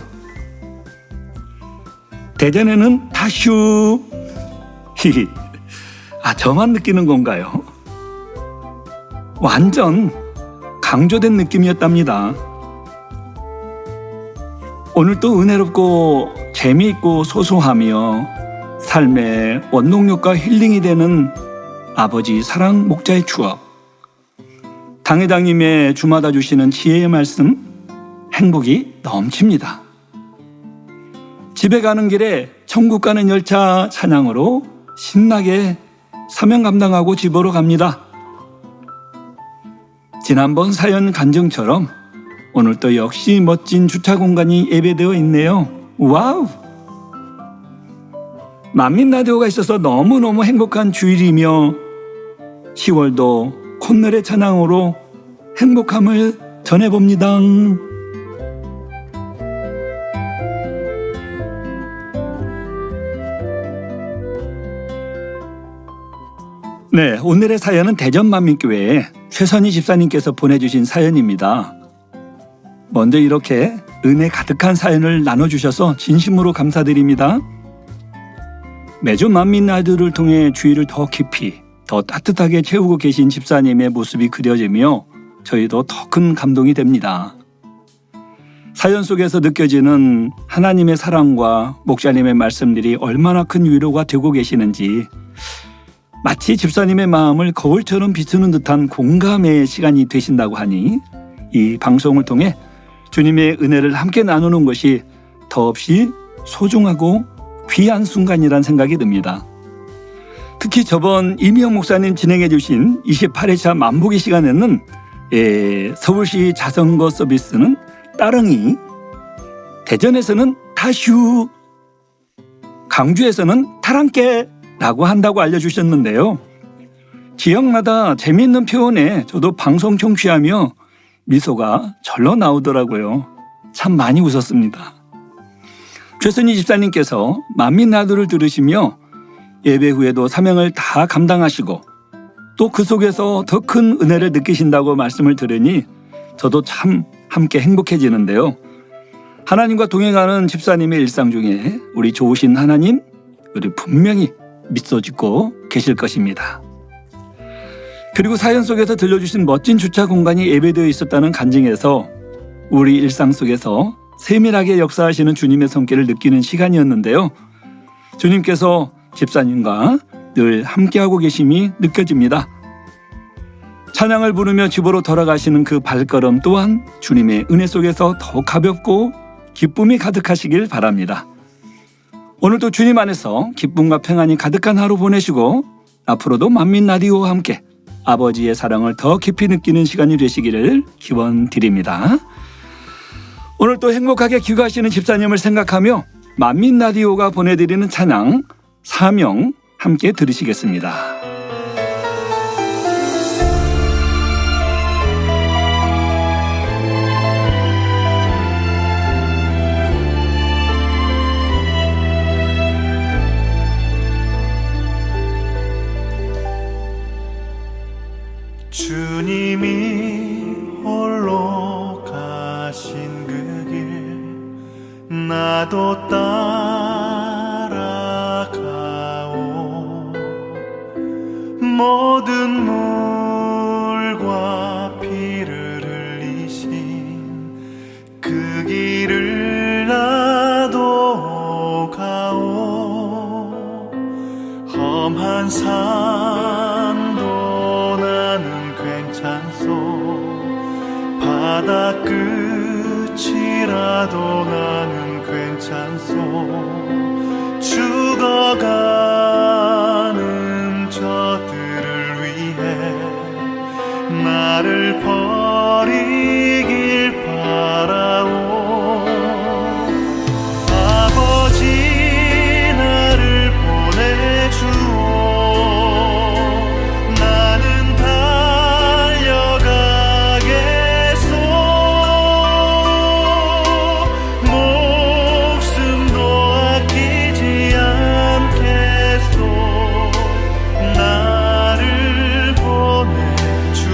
대전에는 다슈 히히. 저만 느끼는 건가요? 완전 강조된 느낌이었답니다. 오늘 또 은혜롭고 재미있고 소소하며 삶의 원동력과 힐링이 되는 아버지 사랑 목자의 추억, 당회장님의 주마다 주시는 지혜의 말씀, 행복이 넘칩니다. 집에 가는 길에 천국 가는 열차 찬양으로 신나게 사명 감당하고 집으로 갑니다. 지난번 사연 간증처럼 오늘도 역시 멋진 주차 공간이 예배되어 있네요. 와우! 만민라디오가 있어서 너무너무 행복한 주일이며 10월도 콧노래 찬양으로 행복함을 전해봅니다. 네, 오늘의 사연은 대전만민교회 최선희 집사님께서 보내주신 사연입니다. 먼저 이렇게 은혜 가득한 사연을 나눠주셔서 진심으로 감사드립니다. 매주 만민라디오를 통해 주의를 더 깊이, 더 따뜻하게 채우고 계신 집사님의 모습이 그려지며 저희도 더 큰 감동이 됩니다. 사연 속에서 느껴지는 하나님의 사랑과 목자님의 말씀들이 얼마나 큰 위로가 되고 계시는지 마치 집사님의 마음을 거울처럼 비추는 듯한 공감의 시간이 되신다고 하니 이 방송을 통해 주님의 은혜를 함께 나누는 것이 더없이 소중하고 귀한 순간이란 생각이 듭니다. 특히 저번 이미영 목사님 진행해 주신 28회차 만보기 시간에는 서울시 자전거 서비스는 따릉이, 대전에서는 타슈, 강주에서는 타랑깨라고 한다고 알려주셨는데요. 지역마다 재미있는 표현에 저도 방송 청취하며 미소가 절로 나오더라고요. 참 많이 웃었습니다. 최선희 집사님께서 만민라디오를 들으시며 예배 후에도 사명을 다 감당하시고 또 그 속에서 더 큰 은혜를 느끼신다고 말씀을 들으니 저도 참 함께 행복해지는데요. 하나님과 동행하는 집사님의 일상 중에 우리 좋으신 하나님, 우리 분명히 미소 짓고 계실 것입니다. 그리고 사연 속에서 들려주신 멋진 주차 공간이 예배되어 있었다는 간증에서 우리 일상 속에서 세밀하게 역사하시는 주님의 손길을 느끼는 시간이었는데요. 주님께서 집사님과 늘 함께하고 계심이 느껴집니다. 찬양을 부르며 집으로 돌아가시는 그 발걸음 또한 주님의 은혜 속에서 더욱 가볍고 기쁨이 가득하시길 바랍니다. 오늘도 주님 안에서 기쁨과 평안이 가득한 하루 보내시고 앞으로도 만민라디오와 함께 아버지의 사랑을 더 깊이 느끼는 시간이 되시기를 기원드립니다. 오늘 또 행복하게 귀가하시는 집사님을 생각하며 만민라디오가 보내드리는 찬양 사명 함께 들으시겠습니다. 주님이 홀로 가신 그 길 나도 따라가오. 모든 물과 피를 흘리신 그 길을 나도 가오. 험한 산도 나는 괜찮소. 바다 끝이라도 나는 괜찮소. 죽어가는 저들을 위해 나를 버리길 바라오. 아버지 나를 보내주오. 나는 달려가겠소. 목숨도 아끼지 않겠소. 나를 보내주오.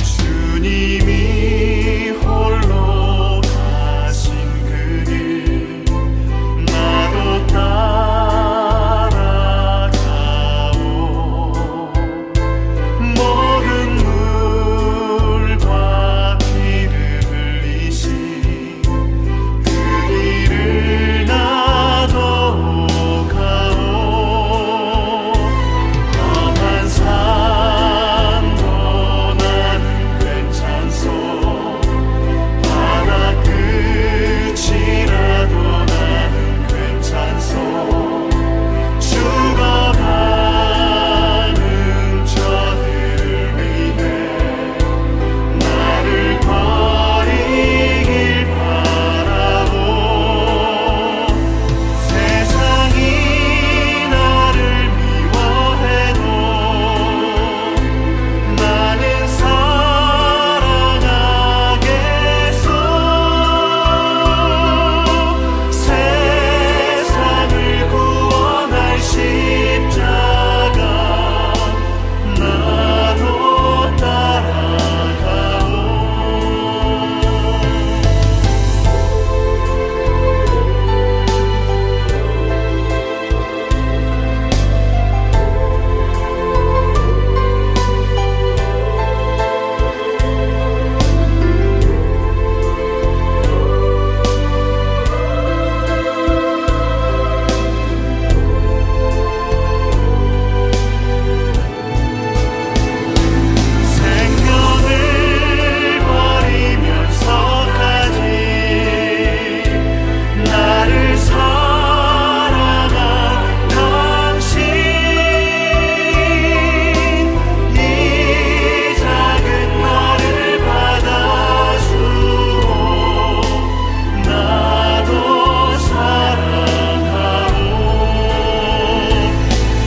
주님이 홀로 가신 그 길 나도 따라가오. 모든 물과 피를 흘리신 그 길을 나도 가오. 험한 산도 나는 괜찮소. 바다 끝이라도 나는 괜찮소. 죽어가는 저들을 위해 나를 버리길 바라오. 세상이 나를 미워해도 나는 사랑하겠소. 세상을 구원할 십자가 나도 따라가오. 생명을 버리면서까지 나를 사랑한 당신. 이 작은 나를 받아주오. 나도 사랑하오.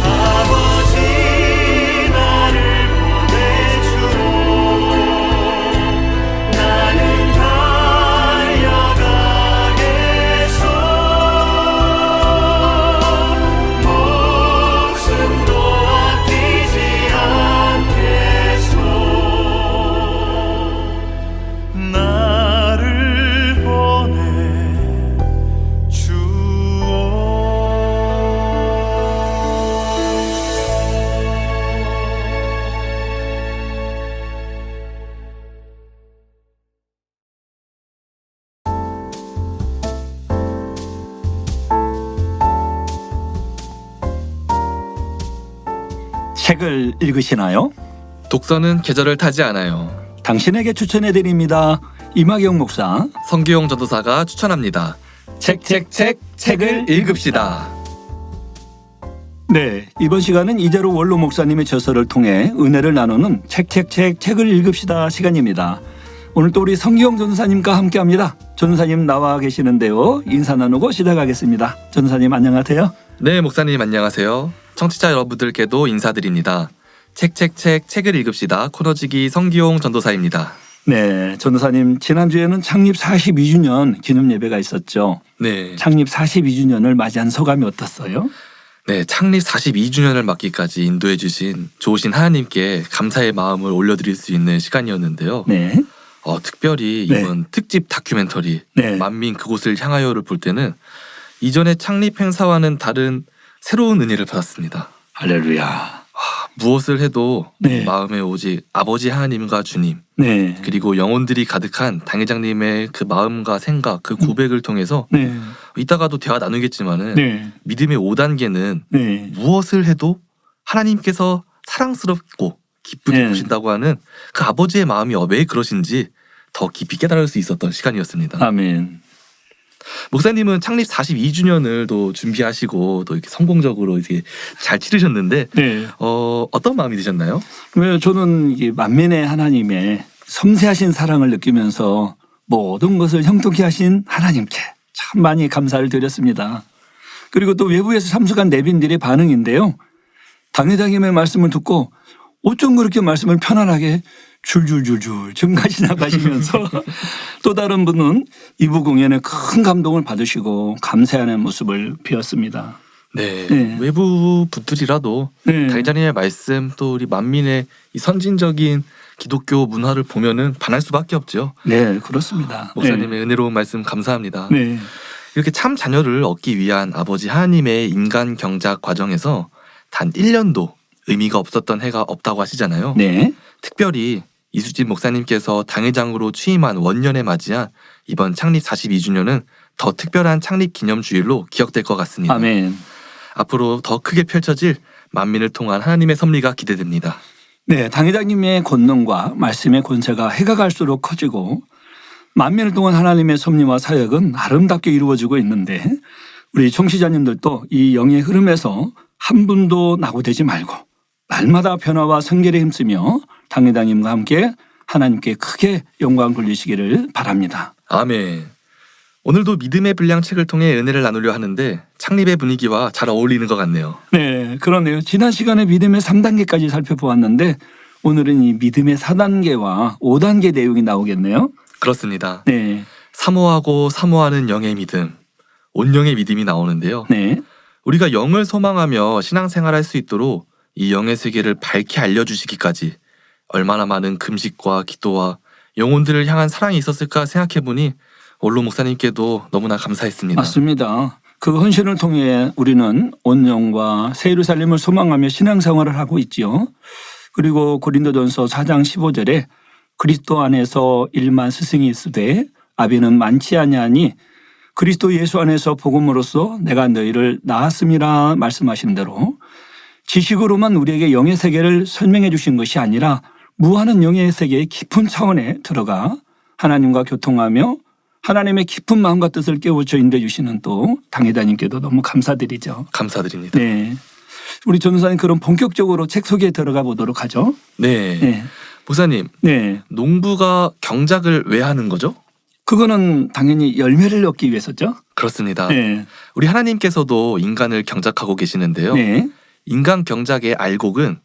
아버지 나를 보내주오. 나는 달려가겠소. 목숨도 아끼지 않겠소. 나를 책을 읽으시나요? 독서는 계절을 타지 않아요. 당신에게 추천해드립니다. 이마경 목사. 성기용 전도사가 추천합니다. 책을 읽읍시다. 네, 이번 시간은 이재로 원로 목사님의 저서를 통해 은혜를 나누는 책을 읽읍시다 시간입니다. 오늘 또 우리 성기용 전도사님과 함께합니다. 전도사님 나와 계시는데요. 인사 나누고 시작하겠습니다. 전도사님 안녕하세요. 네, 목사님 안녕하세요. 청취자 여러분들께도 인사드립니다. 책을 읽읍시다. 코너지기 성기용 전도사입니다. 네, 전도사님 지난주에는 창립 42주년 기념 예배가 있었죠. 네. 창립 42주년을 맞이한 소감이 어떻어요? 네, 창립 42주년을 맞기까지 인도해 주신 좋으신 하나님께 감사의 마음을 올려드릴 수 있는 시간이었는데요. 네. 특별히 네. 이번 특집 다큐멘터리 네. 만민 그곳을 향하여를 볼 때는 이전의 창립 행사와는 다른 새로운 은혜를 받았습니다. 할렐루야. 무엇을 해도 네. 마음에 오직 아버지 하나님과 주님 네. 그리고 영혼들이 가득한 당회장님의 그 마음과 생각 그 고백을 통해서 네. 이따가도 대화 나누겠지만은 네. 믿음의 5단계는 네. 무엇을 해도 하나님께서 사랑스럽고 기쁘게 네. 보신다고 하는 그 아버지의 마음이 왜 그러신지 더 깊이 깨달을 수 있었던 시간이었습니다. 아멘. 목사님은 창립 42주년을 또 준비하시고 또 이렇게 성공적으로 이렇게 잘 치르셨는데 네. 어떤 마음이 드셨나요? 왜 저는 이 만민의 하나님의 섬세하신 사랑을 느끼면서 모든 것을 형통케 하신 하나님께 참 많이 감사를 드렸습니다. 그리고 또 외부에서 참석한 내빈들의 반응인데요. 당회장님의 말씀을 듣고 어쩜 그렇게 말씀을 편안하게 줄줄줄줄 증가시 나가시면서 또 다른 분은 2부 공연에 큰 감동을 받으시고 감사하는 모습을 비었습니다. 네, 네. 외부 분들이라도 네. 당회장님의 말씀 또 우리 만민의 이 선진적인 기독교 문화를 보면은 반할 수밖에 없죠. 네, 그렇습니다. 목사님의 은혜로운 말씀 감사합니다. 네. 이렇게 참 자녀를 얻기 위한 아버지 하나님의 인간 경작 과정에서 단 1년도 의미가 없었던 해가 없다고 하시잖아요. 네. 특별히 이수진 목사님께서 당회장으로 취임한 원년에 맞이한 이번 창립 42주년은 더 특별한 창립 기념주일로 기억될 것 같습니다. 아멘. 앞으로 더 크게 펼쳐질 만민을 통한 하나님의 섭리가 기대됩니다. 네, 당회장님의 권능과 말씀의 권세가 해가 갈수록 커지고 만민을 통한 하나님의 섭리와 사역은 아름답게 이루어지고 있는데 우리 청취자님들도 이 영의 흐름에서 한 분도 낙오되지 말고 날마다 변화와 성결에 힘쓰며 당회장님과 함께 하나님께 크게 영광 돌리시기를 바랍니다. 아멘. 오늘도 믿음의 분량 책을 통해 은혜를 나누려 하는데 창립의 분위기와 잘 어울리는 것 같네요. 네, 그러네요. 지난 시간에 믿음의 3단계까지 살펴보았는데 오늘은 이 믿음의 4단계와 5단계 내용이 나오겠네요. 그렇습니다. 네. 사모하고 사모하는 영의 믿음, 온영의 믿음이 나오는데요. 네. 우리가 영을 소망하며 신앙생활할 수 있도록 이 영의 세계를 밝게 알려주시기까지 얼마나 많은 금식과 기도와 영혼들을 향한 사랑이 있었을까 생각해보니 원로 목사님께도 너무나 감사했습니다. 맞습니다. 그 헌신을 통해 우리는 온영과 새 예루살렘을 소망하며 신앙생활을 하고 있지요. 그리고 고린도전서 4장 15절에 그리스도 안에서 1만 스승이 있으되 아비는 많지 아니하니 그리스도 예수 안에서 복음으로써 내가 너희를 낳았음이라 말씀하신 대로 지식으로만 우리에게 영의 세계를 설명해 주신 것이 아니라 무한한 영의 세계의 깊은 차원에 들어가 하나님과 교통하며 하나님의 깊은 마음과 뜻을 깨우쳐 인도해 주시는 또 당회장님께도 너무 감사드리죠. 감사드립니다. 네. 우리 전도사님 그럼 본격적으로 책 소개에 들어가 보도록 하죠. 네. 네. 목사님, 네. 농부가 경작을 왜 하는 거죠? 그거는 당연히 열매를 얻기 위해서죠. 그렇습니다. 네. 우리 하나님께서도 인간을 경작하고 계시는데요. 네. 인간 경작의 알곡은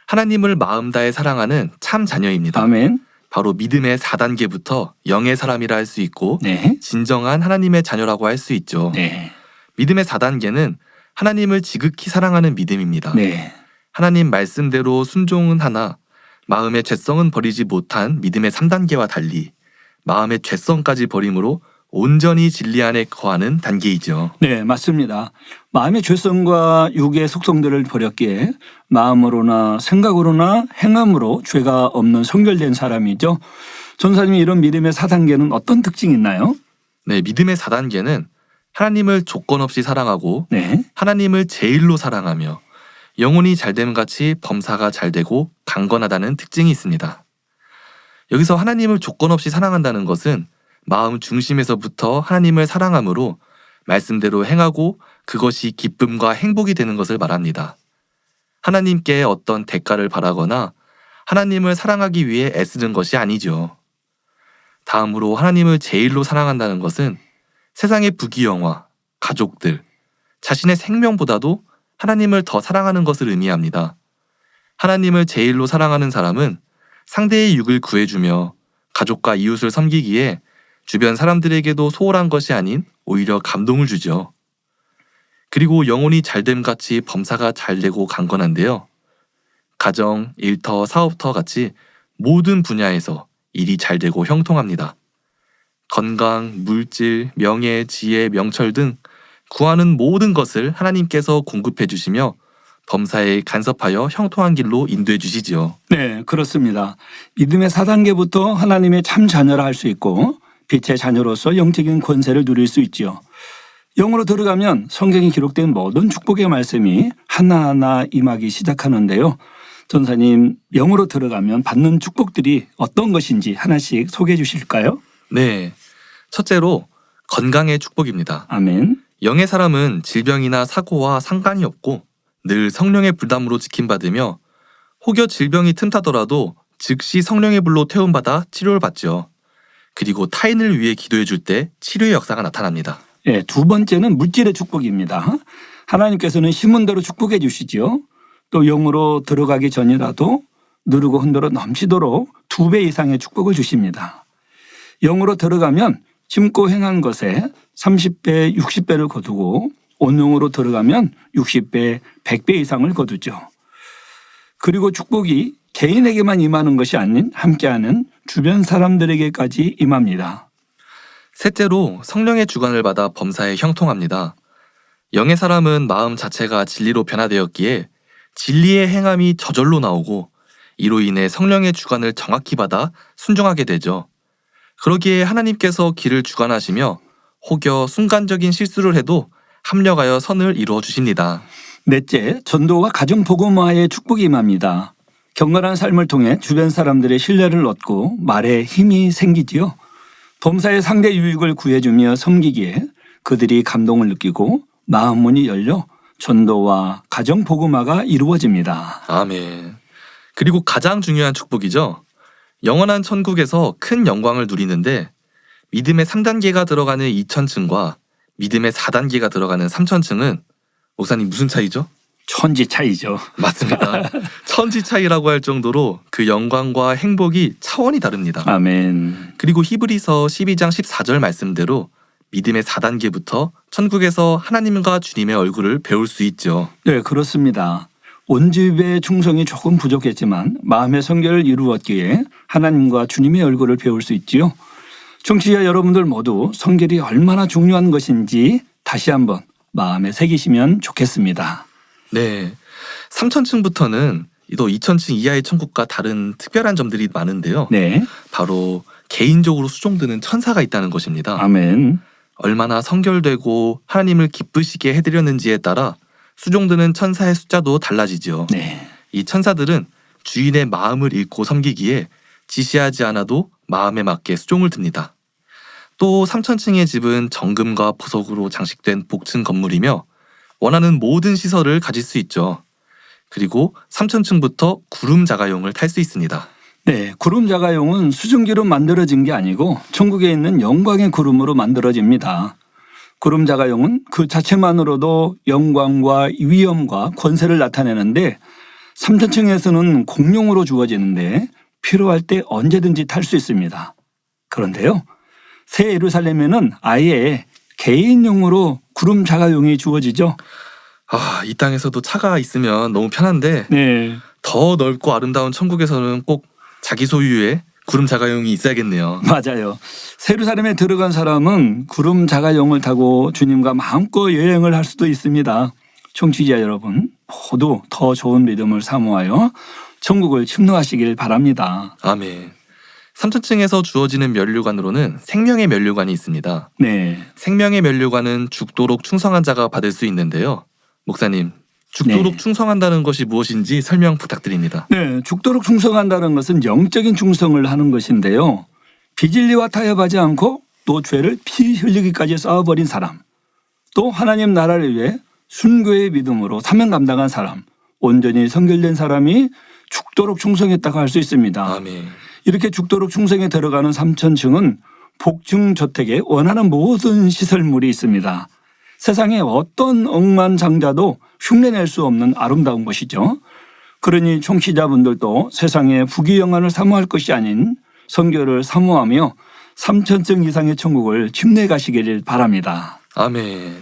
하나님을 마음 다해 사랑하는 참 자녀입니다. 아멘. 바로 믿음의 4단계부터 영의 사람이라 할 수 있고 네. 진정한 하나님의 자녀라고 할 수 있죠. 네. 믿음의 4단계는 하나님을 지극히 사랑하는 믿음입니다. 네. 하나님 말씀대로 순종은 하나 마음의 죄성은 버리지 못한 믿음의 3단계와 달리 마음의 죄성까지 버림으로 온전히 진리 안에 거하는 단계이죠. 네, 맞습니다. 마음의 죄성과 육의 속성들을 버렸기에 마음으로나 생각으로나 행함으로 죄가 없는 성결된 사람이죠. 전사님이 이런 믿음의 4단계는 어떤 특징이 있나요? 네, 믿음의 4단계는 하나님을 조건 없이 사랑하고 네. 하나님을 제일로 사랑하며 영혼이 잘됨 같이 범사가 잘되고 강건하다는 특징이 있습니다. 여기서 하나님을 조건 없이 사랑한다는 것은 마음 중심에서부터 하나님을 사랑함으로 말씀대로 행하고 그것이 기쁨과 행복이 되는 것을 말합니다. 하나님께 어떤 대가를 바라거나 하나님을 사랑하기 위해 애쓰는 것이 아니죠. 다음으로 하나님을 제일로 사랑한다는 것은 세상의 부귀영화, 가족들, 자신의 생명보다도 하나님을 더 사랑하는 것을 의미합니다. 하나님을 제일로 사랑하는 사람은 상대의 육을 구해주며 가족과 이웃을 섬기기에 주변 사람들에게도 소홀한 것이 아닌 오히려 감동을 주죠. 그리고 영혼이 잘됨 같이 범사가 잘되고 강건한데요. 가정, 일터, 사업터 같이 모든 분야에서 일이 잘되고 형통합니다. 건강, 물질, 명예, 지혜, 명철 등 구하는 모든 것을 하나님께서 공급해 주시며 범사에 간섭하여 형통한 길로 인도해 주시지요. 네, 그렇습니다. 믿음의 4단계부터 하나님의 참 자녀라 할 수 있고 빛의 자녀로서 영적인 권세를 누릴 수 있지요. 영으로 들어가면 성경에 기록된 모든 축복의 말씀이 하나하나 임하기 시작하는데요. 전사님, 영으로 들어가면 받는 축복들이 어떤 것인지 하나씩 소개해 주실까요? 네, 첫째로 건강의 축복입니다. 아멘. 영의 사람은 질병이나 사고와 상관이 없고 늘 성령의 불담으로 지킴받으며 혹여 질병이 틈타더라도 즉시 성령의 불로 태움받아 치료를 받죠. 그리고 타인을 위해 기도해 줄 때 치료의 역사가 나타납니다. 네, 두 번째는 물질의 축복입니다. 하나님께서는 신문대로 축복해 주시지요. 또 영으로 들어가기 전이라도 누르고 흔들어 넘치도록 2배 이상의 축복을 주십니다. 영으로 들어가면 심고 행한 것에 30배, 60배를 거두고 온영으로 들어가면 60배, 100배 이상을 거두죠. 그리고 축복이 개인에게만 임하는 것이 아닌 함께하는 주변 사람들에게까지 임합니다. 셋째로 성령의 주관을 받아 범사에 형통합니다. 영의 사람은 마음 자체가 진리로 변화되었기에 진리의 행함이 저절로 나오고 이로 인해 성령의 주관을 정확히 받아 순종하게 되죠. 그러기에 하나님께서 길을 주관하시며 혹여 순간적인 실수를 해도 합력하여 선을 이루어 주십니다. 넷째, 전도와 가정복음화의 축복이 임합니다. 경건한 삶을 통해 주변 사람들의 신뢰를 얻고 말에 힘이 생기지요. 범사의 상대 유익을 구해주며 섬기기에 그들이 감동을 느끼고 마음 문이 열려 전도와 가정복음화가 이루어집니다. 아멘. 그리고 가장 중요한 축복이죠. 영원한 천국에서 큰 영광을 누리는데 믿음의 3단계가 들어가는 2000층과 믿음의 4단계가 들어가는 3000층은 목사님 무슨 차이죠? 천지 차이죠. 맞습니다. 천지 차이라고 할 정도로 그 영광과 행복이 차원이 다릅니다. 아멘. 그리고 히브리서 12장 14절 말씀대로 믿음의 4단계부터 천국에서 하나님과 주님의 얼굴을 배울 수 있죠. 네, 그렇습니다. 온 집의 충성이 조금 부족했지만 마음의 성결을 이루었기에 하나님과 주님의 얼굴을 배울 수 있지요. 청취자 여러분들 모두 성결이 얼마나 중요한 것인지 다시 한번 마음에 새기시면 좋겠습니다. 네, 3000층부터는 또 2000층 이하의 천국과 다른 특별한 점들이 많은데요. 네. 바로 개인적으로 수종드는 천사가 있다는 것입니다. 아멘. 얼마나 성결되고 하나님을 기쁘시게 해드렸는지에 따라 수종드는 천사의 숫자도 달라지죠. 네. 이 천사들은 주인의 마음을 읽고 섬기기에 지시하지 않아도 마음에 맞게 수종을 듭니다. 또 3000층의 집은 정금과 보석으로 장식된 복층 건물이며 원하는 모든 시설을 가질 수 있죠. 그리고 3000층부터 구름 자가용을 탈 수 있습니다. 네, 구름 자가용은 수증기로 만들어진 게 아니고 천국에 있는 영광의 구름으로 만들어집니다. 구름 자가용은 그 자체만으로도 영광과 위엄과 권세를 나타내는데 3000층에서는 공용으로 주어지는데 필요할 때 언제든지 탈 수 있습니다. 그런데요, 새 예루살렘에는 아예 개인용으로 구름 자가용이 주어지죠. 이 땅에서도 차가 있으면 너무 편한데 네. 더 넓고 아름다운 천국에서는 꼭 자기 소유의 구름 자가용이 있어야겠네요. 맞아요. 예루살렘에 들어간 사람은 구름 자가용을 타고 주님과 마음껏 여행을 할 수도 있습니다. 청취자 여러분, 모두 더 좋은 믿음을 사모하여 천국을 침노하시길 바랍니다. 아멘. 3000층에서 주어지는 면류관으로는 생명의 면류관이 있습니다. 네. 생명의 면류관은 죽도록 충성한 자가 받을 수 있는데요. 목사님, 죽도록 네. 충성한다는 것이 무엇인지 설명 부탁드립니다. 네, 죽도록 충성한다는 것은 영적인 충성을 하는 것인데요. 비진리와 타협하지 않고 또 죄를 피 흘리기까지 싸워버린 사람, 또 하나님 나라를 위해 순교의 믿음으로 사명 감당한 사람, 온전히 성결된 사람이 죽도록 충성했다고 할 수 있습니다. 아멘. 이렇게 죽도록 충성에 들어가는 3000층은 복층 저택에 원하는 모든 시설물이 있습니다. 세상에 어떤 억만장자도 흉내낼 수 없는 아름다운 곳이죠. 그러니 청취자분들도 세상의 부귀영화를 사모할 것이 아닌 성결을 사모하며 3000층 이상의 천국을 침례 가시기를 바랍니다. 아멘.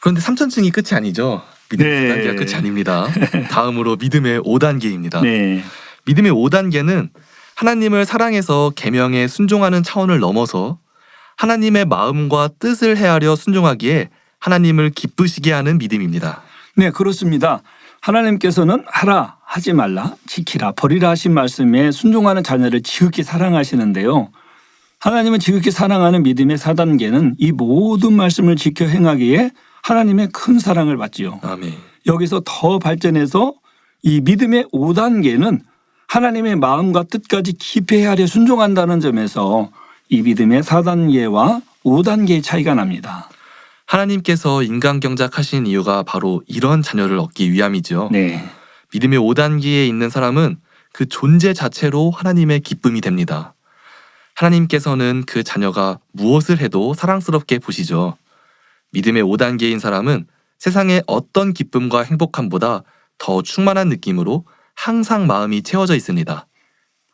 그런데 3천층이 끝이 아니죠. 믿음의 4단계가 끝이 아닙니다. 다음으로 믿음의 5단계입니다. 네. 믿음의 5단계는 하나님을 사랑해서 계명에 순종하는 차원을 넘어서 하나님의 마음과 뜻을 헤아려 순종하기에 하나님을 기쁘시게 하는 믿음입니다. 네, 그렇습니다. 하나님께서는 하라, 하지 말라, 지키라, 버리라 하신 말씀에 순종하는 자녀를 지극히 사랑하시는데요. 하나님은 지극히 사랑하는 믿음의 4단계는 이 모든 말씀을 지켜 행하기에 하나님의 큰 사랑을 받지요. 아멘. 여기서 더 발전해서 이 믿음의 5단계는 하나님의 마음과 뜻까지 깊이 헤아려 순종한다는 점에서 이 믿음의 4단계와 5단계의 차이가 납니다. 하나님께서 인간 경작하신 이유가 바로 이런 자녀를 얻기 위함이죠. 네. 믿음의 5단계에 있는 사람은 그 존재 자체로 하나님의 기쁨이 됩니다. 하나님께서는 그 자녀가 무엇을 해도 사랑스럽게 보시죠. 믿음의 5단계인 사람은 세상의 어떤 기쁨과 행복함보다 더 충만한 느낌으로 항상 마음이 채워져 있습니다.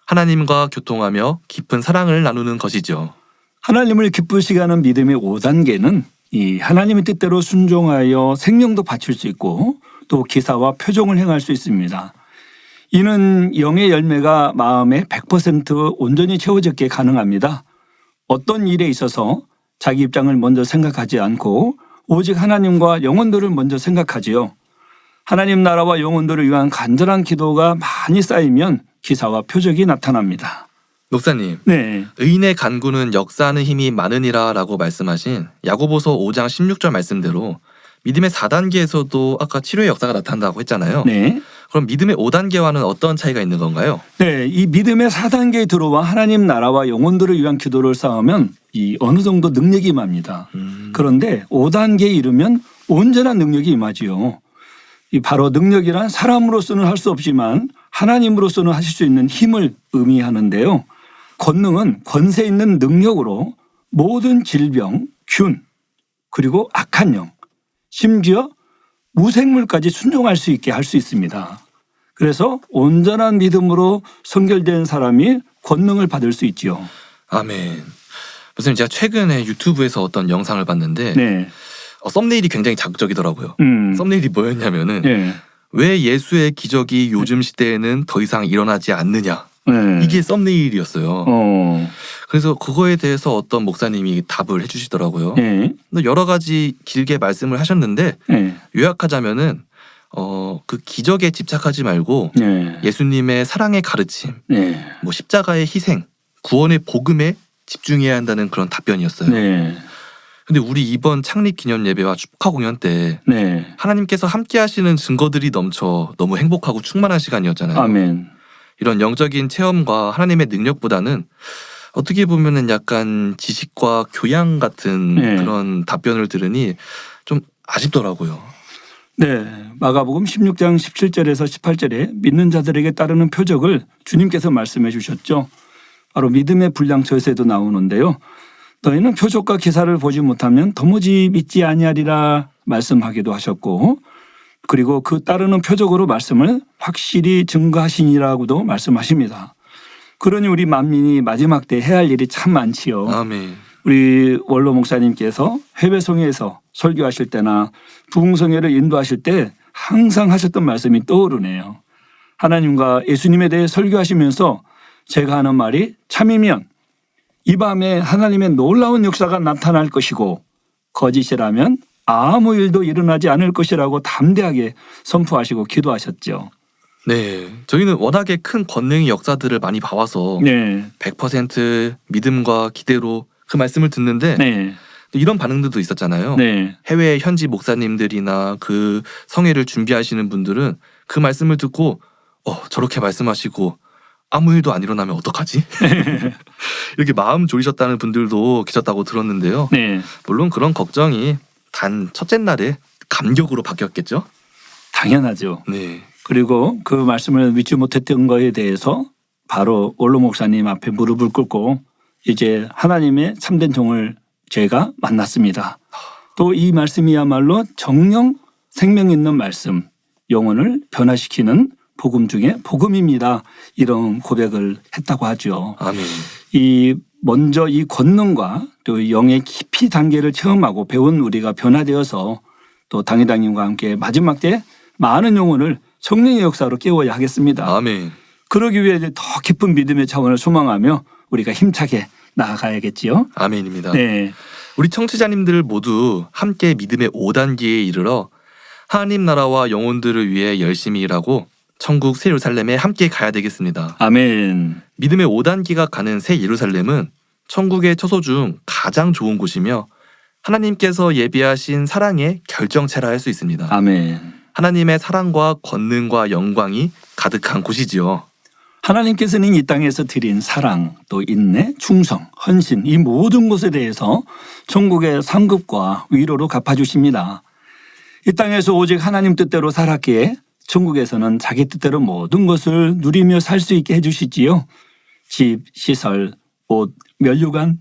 하나님과 교통하며 깊은 사랑을 나누는 것이죠. 하나님을 기쁘시게 하는 믿음의 5단계는 이 하나님의 뜻대로 순종하여 생명도 바칠 수 있고 또 기사와 표종을 행할 수 있습니다. 이는 영의 열매가 마음에 100% 온전히 채워졌기에 가능합니다. 어떤 일에 있어서 자기 입장을 먼저 생각하지 않고 오직 하나님과 영혼들을 먼저 생각하지요. 하나님 나라와 영혼들을 위한 간절한 기도가 많이 쌓이면 기사와 표적이 나타납니다. 목사님, 네. 의인의 간구는 역사하는 힘이 많으니라 라고 말씀하신 야고보서 5장 16절 말씀대로 믿음의 4단계에서도 아까 치료의 역사가 나타난다고 했잖아요. 네. 그럼 믿음의 5단계와는 어떤 차이가 있는 건가요? 네, 이 믿음의 4단계에 들어와 하나님 나라와 영혼들을 위한 기도를 쌓으면 이 어느 정도 능력이 임합니다. 그런데 5단계에 이르면 온전한 능력이 임하지요. 이 바로 능력이란 사람으로서는 할 수 없지만 하나님으로서는 하실 수 있는 힘을 의미하는데요. 권능은 권세 있는 능력으로 모든 질병, 균, 그리고 악한 영, 심지어 무생물까지 순종할 수 있게 할 수 있습니다. 그래서 온전한 믿음으로 선결된 사람이 권능을 받을 수 있지요. 아멘. 목사님, 제가 최근에 유튜브에서 어떤 영상을 봤는데 네. 썸네일이 굉장히 자극적이더라고요. 썸네일이 뭐였냐면은 네. 왜 예수의 기적이 요즘 시대에는 더 이상 일어나지 않느냐. 네. 이게 썸네일이었어요. 그래서 그거에 대해서 어떤 목사님이 답을 해주시더라고요. 네. 여러 가지 길게 말씀을 하셨는데 네. 요약하자면은 그 기적에 집착하지 말고 네. 예수님의 사랑의 가르침, 네. 뭐 십자가의 희생, 구원의 복음에 집중해야 한다는 그런 답변이었어요. 네. 근데 우리 이번 창립 기념 예배와 축하 공연 때 네. 하나님께서 함께 하시는 증거들이 넘쳐 너무 행복하고 충만한 시간이었잖아요. 아멘. 이런 영적인 체험과 하나님의 능력보다는 어떻게 보면은 약간 지식과 교양 같은 네. 그런 답변을 들으니 좀 아쉽더라고요. 네. 마가복음 16장 17절에서 18절에 믿는 자들에게 따르는 표적을 주님께서 말씀해 주셨죠. 바로 믿음의 분량처에서도 나오는데요. 너희는 표적과 기사를 보지 못하면 도무지 믿지 아니하리라 말씀하기도 하셨고, 그리고 그 따르는 표적으로 말씀을 확실히 증거하시니라고도 말씀하십니다. 그러니 우리 만민이 마지막 때 해야 할 일이 참 많지요. 아멘. 우리 원로 목사님께서 해외송회에서 설교하실 때나 부흥성회를 인도하실 때 항상 하셨던 말씀이 떠오르네요. 하나님과 예수님에 대해 설교하시면서 제가 하는 말이 참이면 이 밤에 하나님의 놀라운 역사가 나타날 것이고 거짓이라면 아무 일도 일어나지 않을 것이라고 담대하게 선포하시고 기도하셨죠. 네, 저희는 워낙에 큰 권능의 역사들을 많이 봐와서 네. 100% 믿음과 기대로 그 말씀을 듣는데 네. 또 이런 반응들도 있었잖아요. 네. 해외 현지 목사님들이나 그 성회를 준비하시는 분들은 그 말씀을 듣고 저렇게 말씀하시고 아무 일도 안 일어나면 어떡하지? 이렇게 마음 졸이셨다는 분들도 계셨다고 들었는데요. 네. 물론 그런 걱정이 단 첫째 날에 감격으로 바뀌었겠죠? 당연하죠. 네. 그리고 그 말씀을 믿지 못했던 거에 대해서 바로 원로 목사님 앞에 무릎을 꿇고 이제 하나님의 참된 종을 제가 만났습니다. 또 이 말씀이야말로 정령 생명 있는 말씀, 영혼을 변화시키는 복음 중에 복음입니다. 이런 고백을 했다고 하죠. 아멘. 먼저 이 권능과 또 영의 깊이 단계를 체험하고 배운 우리가 변화되어서 또 당회장님과 함께 마지막 때 많은 영혼을 성령의 역사로 깨워야 하겠습니다. 아멘. 그러기 위해 이제 더 깊은 믿음의 차원을 소망하며 우리가 힘차게 나아가야겠지요. 아멘입니다. 네. 우리 청취자님들 모두 함께 믿음의 5단계에 이르러 하나님 나라와 영혼들을 위해 열심히 일하고 천국 새 예루살렘에 함께 가야 되겠습니다. 아멘. 믿음의 5단계가 가는 새 예루살렘은 천국의 처소 중 가장 좋은 곳이며 하나님께서 예비하신 사랑의 결정체라 할 수 있습니다. 아멘. 하나님의 사랑과 권능과 영광이 가득한 곳이지요. 하나님께서는 이 땅에서 드린 사랑, 또 인내, 충성, 헌신 이 모든 것에 대해서 천국의 상급과 위로로 갚아주십니다. 이 땅에서 오직 하나님 뜻대로 살았기에 천국에서는 자기 뜻대로 모든 것을 누리며 살 수 있게 해주시지요. 집, 시설, 옷, 면류관,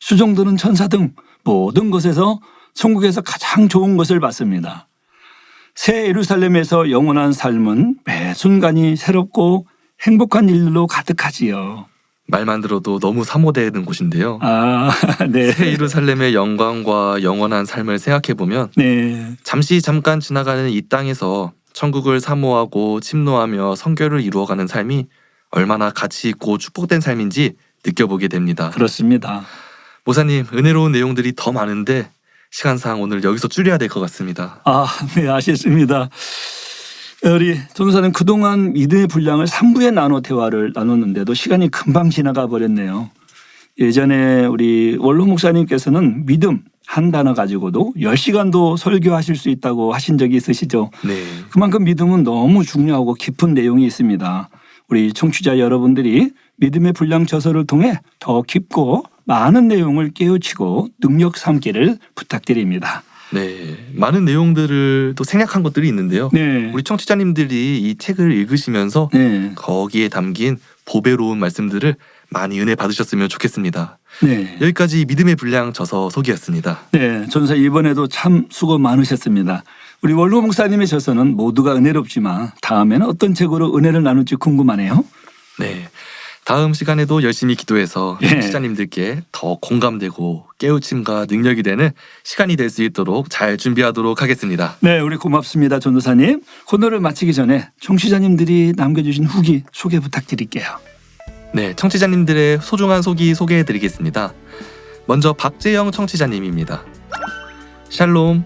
수종드는 천사 등 모든 것에서 천국에서 가장 좋은 것을 받습니다. 새 예루살렘에서 영원한 삶은 매 순간이 새롭고 행복한 일로 가득하지요. 말만 들어도 너무 사모되는 곳인데요. 아, 네. 새 예루살렘의 영광과 영원한 삶을 생각해보면 네. 잠깐 지나가는 이 땅에서 천국을 사모하고 침노하며 성결을 이루어가는 삶이 얼마나 가치 있고 축복된 삶인지 느껴보게 됩니다. 그렇습니다. 모사님, 은혜로운 내용들이 더 많은데 시간상 오늘 여기서 줄여야 될 것 같습니다. 아, 네, 아쉽습니다. 우리 전도사님 그동안 믿음의 분량을 3부에 나눠 대화를 나눴는데도 시간이 금방 지나가 버렸네요. 예전에 우리 원로 목사님께서는 믿음 한 단어 가지고도 10시간도 설교하실 수 있다고 하신 적이 있으시죠. 네. 그만큼 믿음은 너무 중요하고 깊은 내용이 있습니다. 우리 청취자 여러분들이 믿음의 분량 저서를 통해 더 깊고 많은 내용을 깨우치고 능력 삼기를 부탁드립니다. 네, 많은 내용들을 또 생략한 것들이 있는데요. 네. 우리 청취자님들이 이 책을 읽으시면서 네. 거기에 담긴 보배로운 말씀들을 많이 은혜 받으셨으면 좋겠습니다. 네. 여기까지 믿음의 분량 저서 소개였습니다. 네, 전사 이번에도 참 수고 많으셨습니다. 우리 원로 목사님의 저서는 모두가 은혜롭지만 다음에는 어떤 책으로 은혜를 나눌지 궁금하네요. 네, 다음 시간에도 열심히 기도해서 예. 청취자님들께 더 공감되고 깨우침과 능력이 되는 시간이 될 수 있도록 잘 준비하도록 하겠습니다. 네, 우리 고맙습니다, 전도사님. 코너를 마치기 전에 청취자님들이 남겨주신 후기 소개 부탁드릴게요. 네, 청취자님들의 소중한 소기 소개해드리겠습니다. 먼저 박재영 청취자님입니다. 샬롬,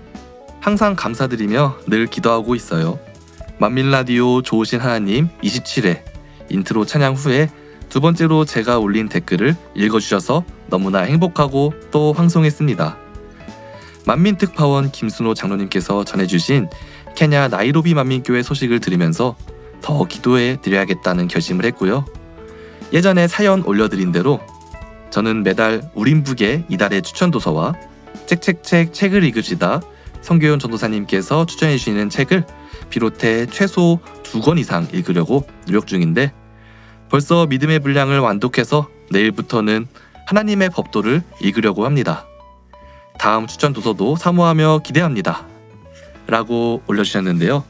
항상 감사드리며 늘 기도하고 있어요. 만민라디오 좋으신 하나님 27회 인트로 찬양 후에 두 번째로 제가 올린 댓글을 읽어주셔서 너무나 행복하고 또 황송했습니다. 만민특파원 김순호 장로님께서 전해주신 케냐 나이로비 만민교회 소식을 들으면서 더 기도해 드려야겠다는 결심을 했고요. 예전에 사연 올려드린 대로 저는 매달 우림북의 이달의 추천도서와 책을 읽읍시다 성교연 전도사님께서 추천해 주시는 책을 비롯해 최소 2권 이상 읽으려고 노력 중인데 벌써 믿음의 분량을 완독해서 내일부터는 하나님의 법도를 읽으려고 합니다. 다음 추천 도서도 사모하며 기대합니다. 라고 올려주셨는데요.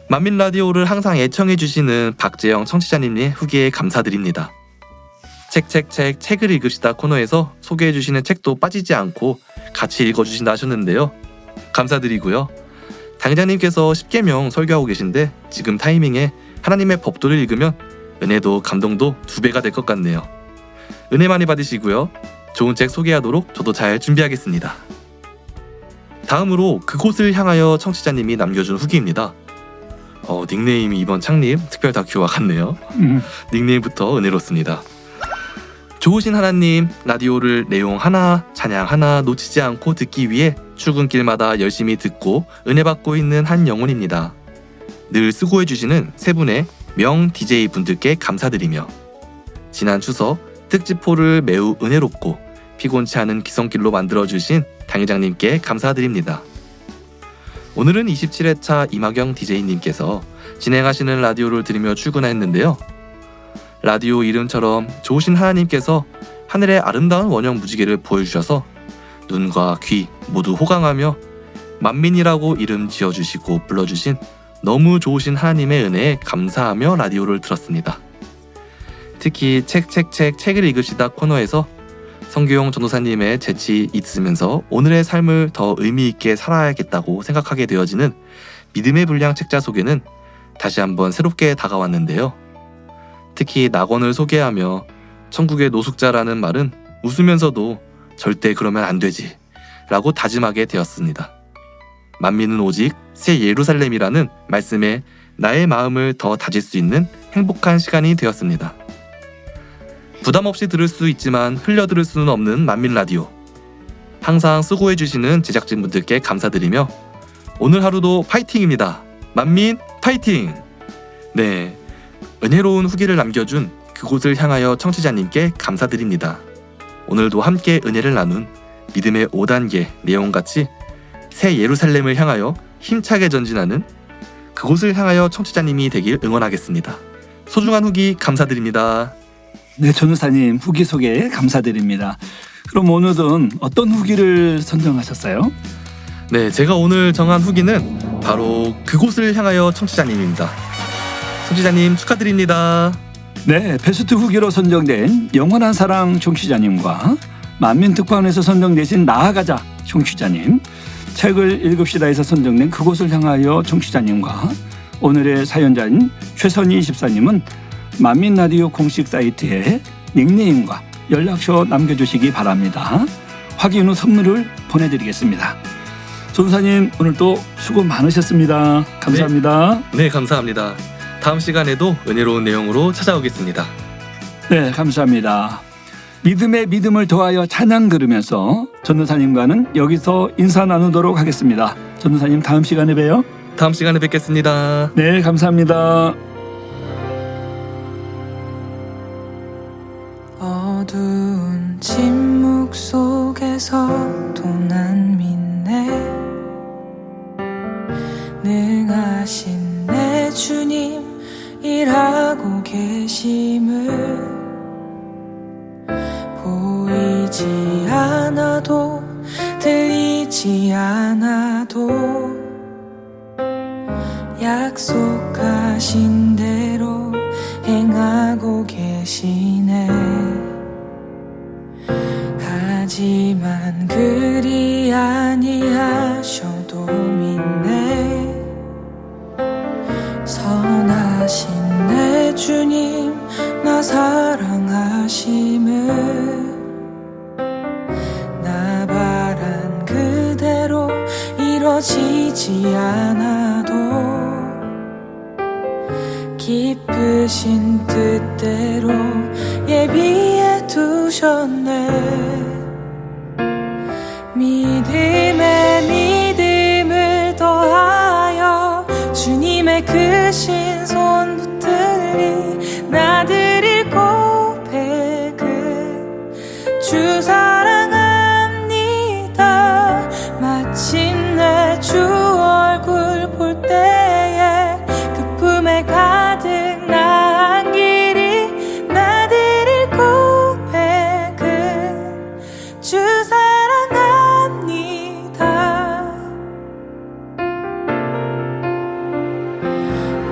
만민라디오를 항상 애청해주시는 박재영 청취자님의 후기에 감사드립니다. 책을 읽읍시다 코너에서 소개해주시는 책도 빠지지 않고 같이 읽어주신다 하셨는데요. 감사드리고요. 당장님께서 10계명 설교하고 계신데 지금 타이밍에 하나님의 법도를 읽으면 은혜도 감동도 2배가 될 것 같네요. 은혜 많이 받으시고요. 좋은 책 소개하도록 저도 잘 준비하겠습니다. 다음으로 그곳을 향하여 청취자님이 남겨준 후기입니다. 닉네임이 이번 창립 특별 다큐와 같네요. 닉네임부터 은혜롭습니다. 좋으신 하나님, 라디오를 내용 하나, 찬양 하나 놓치지 않고 듣기 위해 출근길마다 열심히 듣고 은혜 받고 있는 한 영혼입니다. 늘 수고해주시는 세 분의 명 DJ 분들께 감사드리며 지난 추석 특집호를 매우 은혜롭고 피곤치 않은 기성길로 만들어주신 당회장님께 감사드립니다. 오늘은 27회차 이마경 DJ님께서 진행하시는 라디오를 들으며 출근했는데요. 라디오 이름처럼 좋으신 하나님께서 하늘의 아름다운 원형 무지개를 보여주셔서 눈과 귀 모두 호강하며 만민이라고 이름 지어주시고 불러주신 너무 좋으신 하나님의 은혜에 감사하며 라디오를 들었습니다. 특히 책을 읽읍시다 코너에서 성규용 전도사님의 재치 있으면서 오늘의 삶을 더 의미 있게 살아야겠다고 생각하게 되어지는 믿음의 분량 책자 소개는 다시 한번 새롭게 다가왔는데요. 특히 낙원을 소개하며 천국의 노숙자라는 말은 웃으면서도 절대 그러면 안 되지 라고 다짐하게 되었습니다. 만민은 오직 새 예루살렘이라는 말씀에 나의 마음을 더 다질 수 있는 행복한 시간이 되었습니다. 부담 없이 들을 수 있지만 흘려 들을 수는 없는 만민라디오. 항상 수고해주시는 제작진분들께 감사드리며 오늘 하루도 파이팅입니다. 만민 파이팅! 네, 은혜로운 후기를 남겨준 그곳을 향하여 청취자님께 감사드립니다. 오늘도 함께 은혜를 나눈 믿음의 5단계 내용같이 새 예루살렘을 향하여 힘차게 전진하는 그곳을 향하여 청취자님이 되길 응원하겠습니다. 소중한 후기 감사드립니다. 네, 전우사님 후기 소개 감사드립니다. 그럼 오늘은 어떤 후기를 선정하셨어요? 네, 제가 오늘 정한 후기는 바로 그곳을 향하여 청취자님입니다. 청취자님 축하드립니다. 네, 베스트 후기로 선정된 영원한 사랑 청취자님과 만민특파원에서 선정되신 나아가자 청취자님, 책을 읽읍시다에서 선정된 그곳을 향하여 청취자님과 오늘의 사연자인 최선희 집사님은 만민라디오 공식 사이트에 닉네임과 연락처 남겨주시기 바랍니다. 확인 후 선물을 보내드리겠습니다. 전사님 오늘도 수고 많으셨습니다. 감사합니다. 네, 감사합니다. 다음 시간에도 은혜로운 내용으로 찾아오겠습니다. 네, 감사합니다. 믿음에 믿음을 더하여 찬양 들으면서 전도사님과는 여기서 인사 나누도록 하겠습니다. 전도사님 다음 시간에 봬요. 다음 시간에 뵙겠습니다. 네, 감사합니다. 어두운 침묵 속에서 도난 믿네. 능하신 내 주님 일하고 계심을 보이지 않아도 들리지 않아도 약속하신 대로 행하고 계시네. 하지만 그리 아니하셔도 믿네. 선하신 내 주님 나 사랑하심을 나 바란 그대로 이뤄지지 않아도 기쁘신 뜻대로 예비해 두셨네. 믿음에 믿음을 더하여 주님의 크신 손 붙들리 나드릴 고백은 주 사랑합니다. 마침내 주 얼굴 볼 때에 그 품에 가득 나은 길이 나드릴 고백은 주 사랑합니다.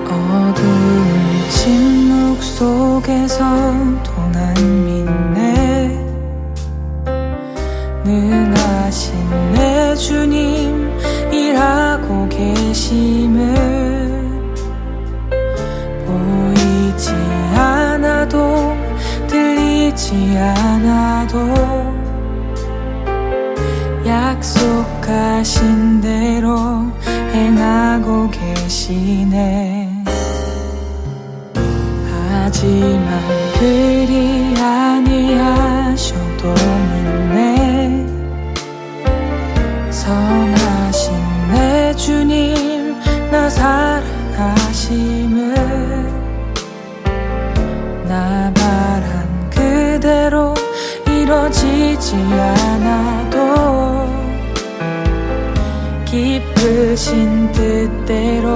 어두운 침묵 속에서 도난 믿네. 능하신 내 주님 일하고 계심을 보이지 않아도 들리지 않아도 약속하신 대로 행하고 계시네. 하지만 그리 아니하셔도 믿네. 선하신 내 주님 나 사랑하심을 나 바란 그대로 이뤄지지 않아도 기쁘신 뜻대로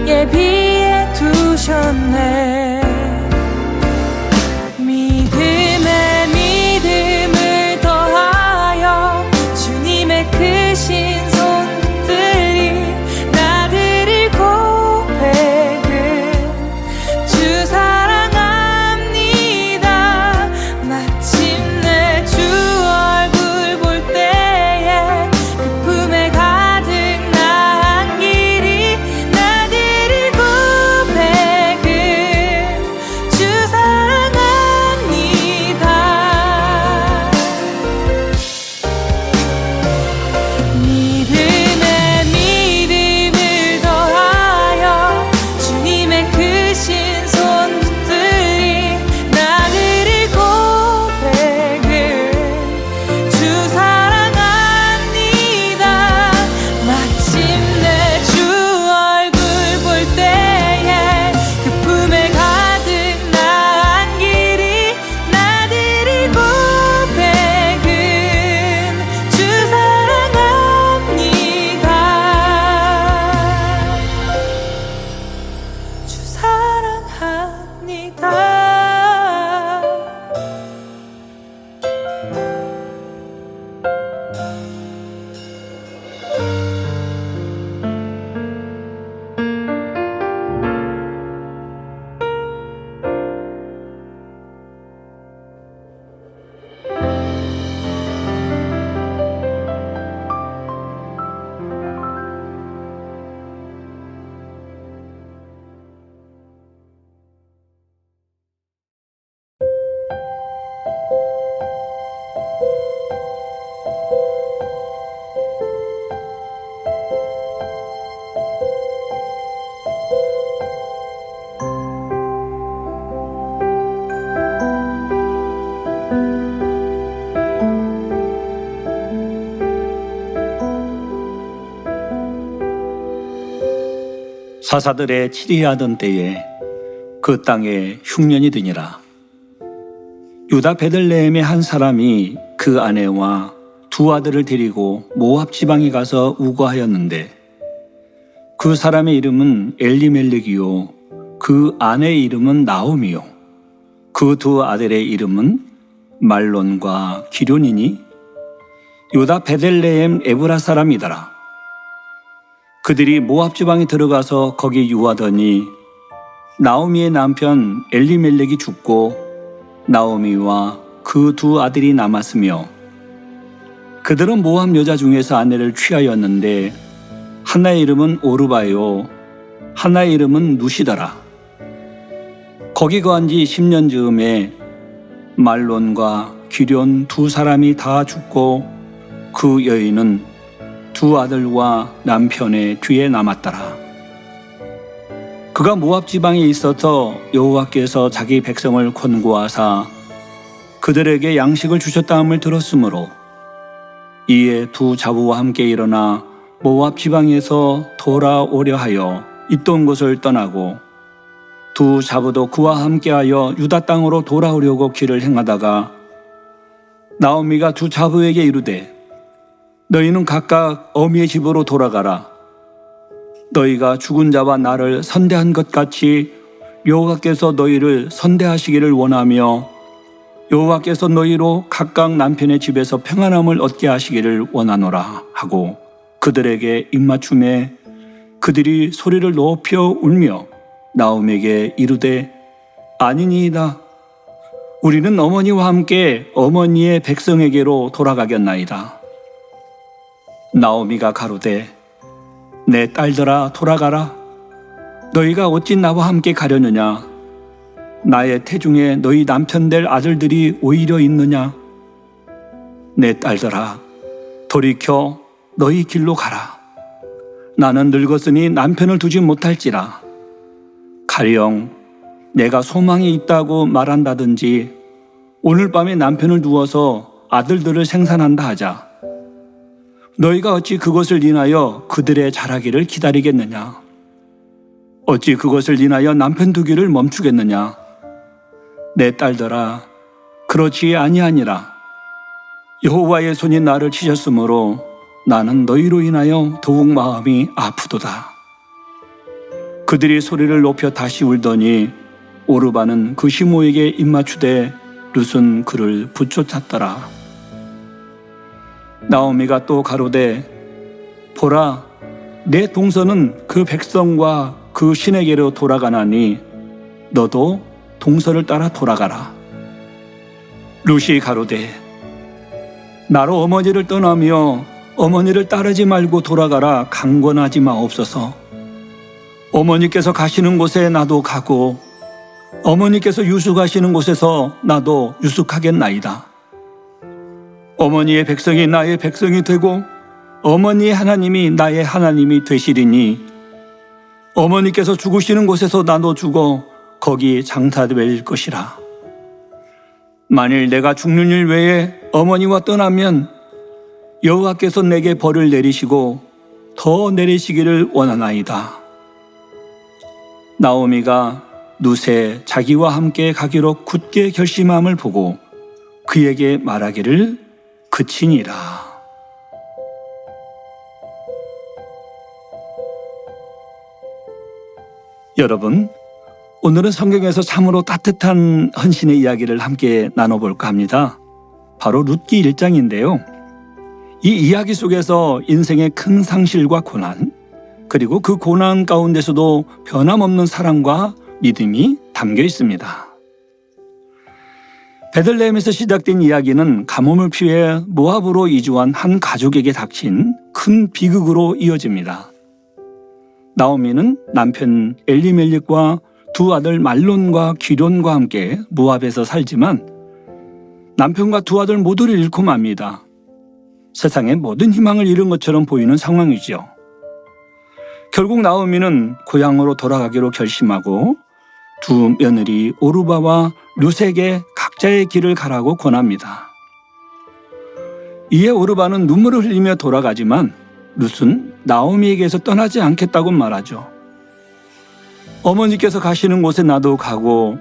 예비해 두셨네. 믿음에 믿음을 더하여 주님의 크신 손 붙들리 나드릴 고백은 주 사랑합니다. 마침내 주 사사들의 치리하던 때에 그 땅에 흉년이 드니라. 유다 베들레헴의 한 사람이 그 아내와 두 아들을 데리고 모압 지방에 가서 우거하였는데 그 사람의 이름은 엘리멜렉이요 그 아내의 이름은 나오미요 그 두 아들의 이름은 말론과 기럐이니 유다 베들레헴 에브라 사람이더라. 그들이 모압 지방에 들어가서 거기 유하더니 나오미의 남편 엘리멜렉이 죽고 나오미와 그 두 아들이 남았으며 그들은 모압 여자 중에서 아내를 취하였는데 하나의 이름은 오르바요 하나의 이름은 누시더라. 거기 거한 지 10년 즈음에 말론과 기럐 두 사람이 다 죽고 그 여인은 두 아들과 남편의 뒤에 남았더라. 그가 모압 지방에 있어서 여호와께서 자기 백성을 권고하사 그들에게 양식을 주셨다함을 들었으므로 이에 두 자부와 함께 일어나 모압 지방에서 돌아오려 하여 있던 곳을 떠나고 두 자부도 그와 함께하여 유다 땅으로 돌아오려고 길을 행하다가 나오미가 두 자부에게 이르되 너희는 각각 어미의 집으로 돌아가라. 너희가 죽은 자와 나를 선대한 것 같이 여호와께서 너희를 선대하시기를 원하며 여호와께서 너희로 각각 남편의 집에서 평안함을 얻게 하시기를 원하노라 하고 그들에게 입맞춤에 그들이 소리를 높여 울며 나오미에게 이르되 아니니이다. 우리는 어머니와 함께 어머니의 백성에게로 돌아가겠나이다. 나오미가 가로되 내 딸들아 돌아가라. 너희가 어찌 나와 함께 가려느냐. 나의 태중에 너희 남편 될 아들들이 오히려 있느냐. 내 딸들아 돌이켜 너희 길로 가라. 나는 늙었으니 남편을 두지 못할지라. 가령 내가 소망이 있다고 말한다든지 오늘 밤에 남편을 두어서 아들들을 생산한다 하자. 너희가 어찌 그것을 인하여 그들의 자라기를 기다리겠느냐. 어찌 그것을 인하여 남편 두기를 멈추겠느냐. 내 딸들아 그렇지 아니하니라. 여호와의 손이 나를 치셨으므로 나는 너희로 인하여 더욱 마음이 아프도다. 그들이 소리를 높여 다시 울더니 오르바는 그 시모에게 입맞추되 룻은 그를 붙쫓았더라. 나오미가 또 가로되 보라 내 동서는 그 백성과 그 신에게로 돌아가나니 너도 동서를 따라 돌아가라. 룻이 가로되 나로 어머니를 떠나며 어머니를 따르지 말고 돌아가라 강권하지 마옵소서. 어머니께서 가시는 곳에 나도 가고 어머니께서 유숙하시는 곳에서 나도 유숙하겠나이다. 어머니의 백성이 나의 백성이 되고 어머니의 하나님이 나의 하나님이 되시리니 어머니께서 죽으시는 곳에서 나도 죽어 거기 장사될 것이라. 만일 내가 죽는 일 외에 어머니와 떠나면 여호와께서 내게 벌을 내리시고 더 내리시기를 원하나이다. 나오미가 룻에 자기와 함께 가기로 굳게 결심함을 보고 그에게 말하기를 그치니라. 여러분, 오늘은 성경에서 참으로 따뜻한 헌신의 이야기를 함께 나눠볼까 합니다. 바로 룻기 1장인데요. 이 이야기 속에서 인생의 큰 상실과 고난, 그리고 그 고난 가운데서도 변함없는 사랑과 믿음이 담겨 있습니다. 베들레헴에서 시작된 이야기는 가뭄을 피해 모압으로 이주한 한 가족에게 닥친 큰 비극으로 이어집니다. 나오미는 남편 엘리멜렉과 두 아들 말론과 기럐과 함께 모압에서 살지만 남편과 두 아들 모두를 잃고 맙니다. 세상의 모든 희망을 잃은 것처럼 보이는 상황이죠. 결국 나오미는 고향으로 돌아가기로 결심하고 두 며느리 오르바와 룻에게 각자의 길을 가라고 권합니다. 이에 오르바는 눈물을 흘리며 돌아가지만 룻은 나오미에게서 떠나지 않겠다고 말하죠. 어머니께서 가시는 곳에 나도 가고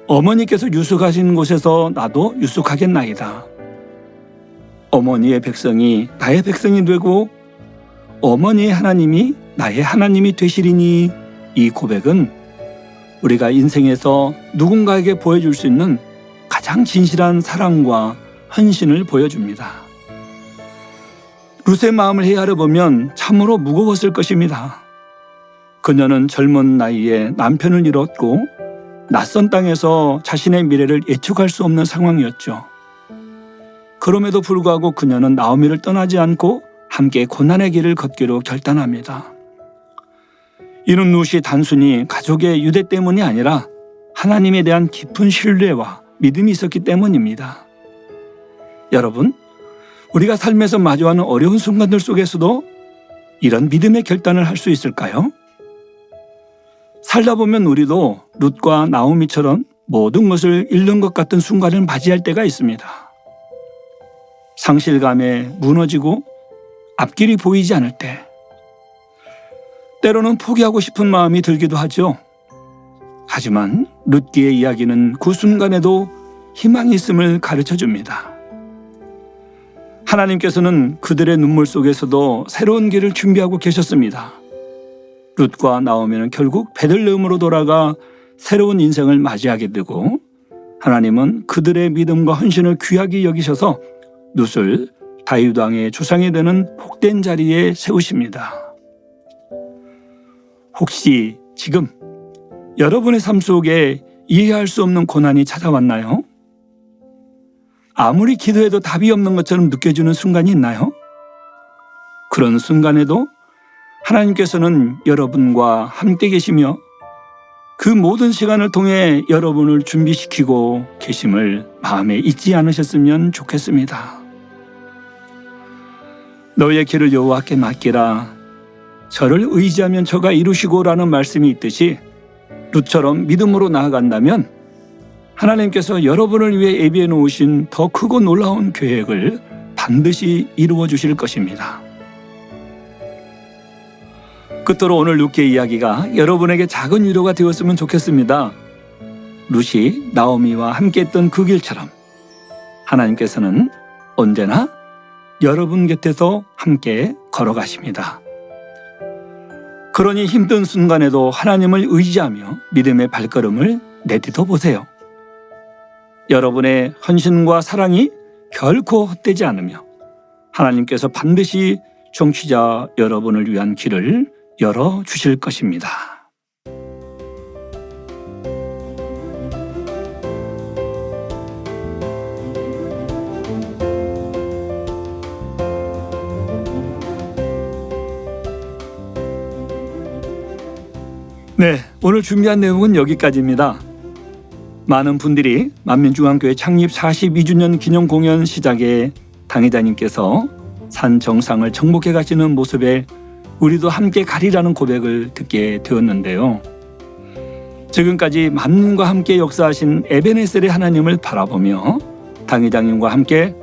어머니께서 유숙하시는 곳에서 나도 유숙하겠나이다. 어머니의 백성이 나의 백성이 되고 어머니의 하나님이 나의 하나님이 되시리니, 이 고백은 우리가 인생에서 누군가에게 보여줄 수 있는 가장 진실한 사랑과 헌신을 보여줍니다. 룻의 마음을 헤아려 보면 참으로 무거웠을 것입니다. 그녀는 젊은 나이에 남편을 잃었고 낯선 땅에서 자신의 미래를 예측할 수 없는 상황이었죠. 그럼에도 불구하고 그녀는 나오미를 떠나지 않고 함께 고난의 길을 걷기로 결단합니다. 이는 룻이 단순히 가족의 유대 때문이 아니라 하나님에 대한 깊은 신뢰와 믿음이 있었기 때문입니다. 여러분, 우리가 삶에서 마주하는 어려운 순간들 속에서도 이런 믿음의 결단을 할 수 있을까요? 살다 보면 우리도 룻과 나오미처럼 모든 것을 잃는 것 같은 순간을 맞이할 때가 있습니다. 상실감에 무너지고 앞길이 보이지 않을 때, 때로는 포기하고 싶은 마음이 들기도 하죠. 하지만 룻기의 이야기는 그 순간에도 희망이 있음을 가르쳐 줍니다. 하나님께서는 그들의 눈물 속에서도 새로운 길을 준비하고 계셨습니다. 룻과 나오미는 결국 베들레헴으로 돌아가 새로운 인생을 맞이하게 되고, 하나님은 그들의 믿음과 헌신을 귀하게 여기셔서 룻을 다윗 왕의 조상이 되는 복된 자리에 세우십니다. 혹시 지금 여러분의 삶 속에 이해할 수 없는 고난이 찾아왔나요? 아무리 기도해도 답이 없는 것처럼 느껴지는 순간이 있나요? 그런 순간에도 하나님께서는 여러분과 함께 계시며 그 모든 시간을 통해 여러분을 준비시키고 계심을 마음에 잊지 않으셨으면 좋겠습니다. 너의 길을 여호와께 맡기라. 저를 의지하면 저가 이루시고라는 말씀이 있듯이 룻처럼 믿음으로 나아간다면 하나님께서 여러분을 위해 예비해 놓으신 더 크고 놀라운 계획을 반드시 이루어 주실 것입니다. 끝으로 오늘 룻기의 이야기가 여러분에게 작은 위로가 되었으면 좋겠습니다. 룻이 나오미와 함께했던 그 길처럼 하나님께서는 언제나 여러분 곁에서 함께 걸어가십니다. 그러니 힘든 순간에도 하나님을 의지하며 믿음의 발걸음을 내딛어 보세요. 여러분의 헌신과 사랑이 결코 헛되지 않으며 하나님께서 반드시 청취자 여러분을 위한 길을 열어주실 것입니다. 네, 오늘 준비한 내용은 여기까지입니다. 많은 분들이 만민중앙교회 창립 42주년 기념 공연 시작에 당회자님께서 산 정상을 정복해 가시는 모습에 우리도 함께 가리라는 고백을 듣게 되었는데요. 지금까지 만민과 함께 역사하신 에베네셀의 하나님을 바라보며 당회장님과 함께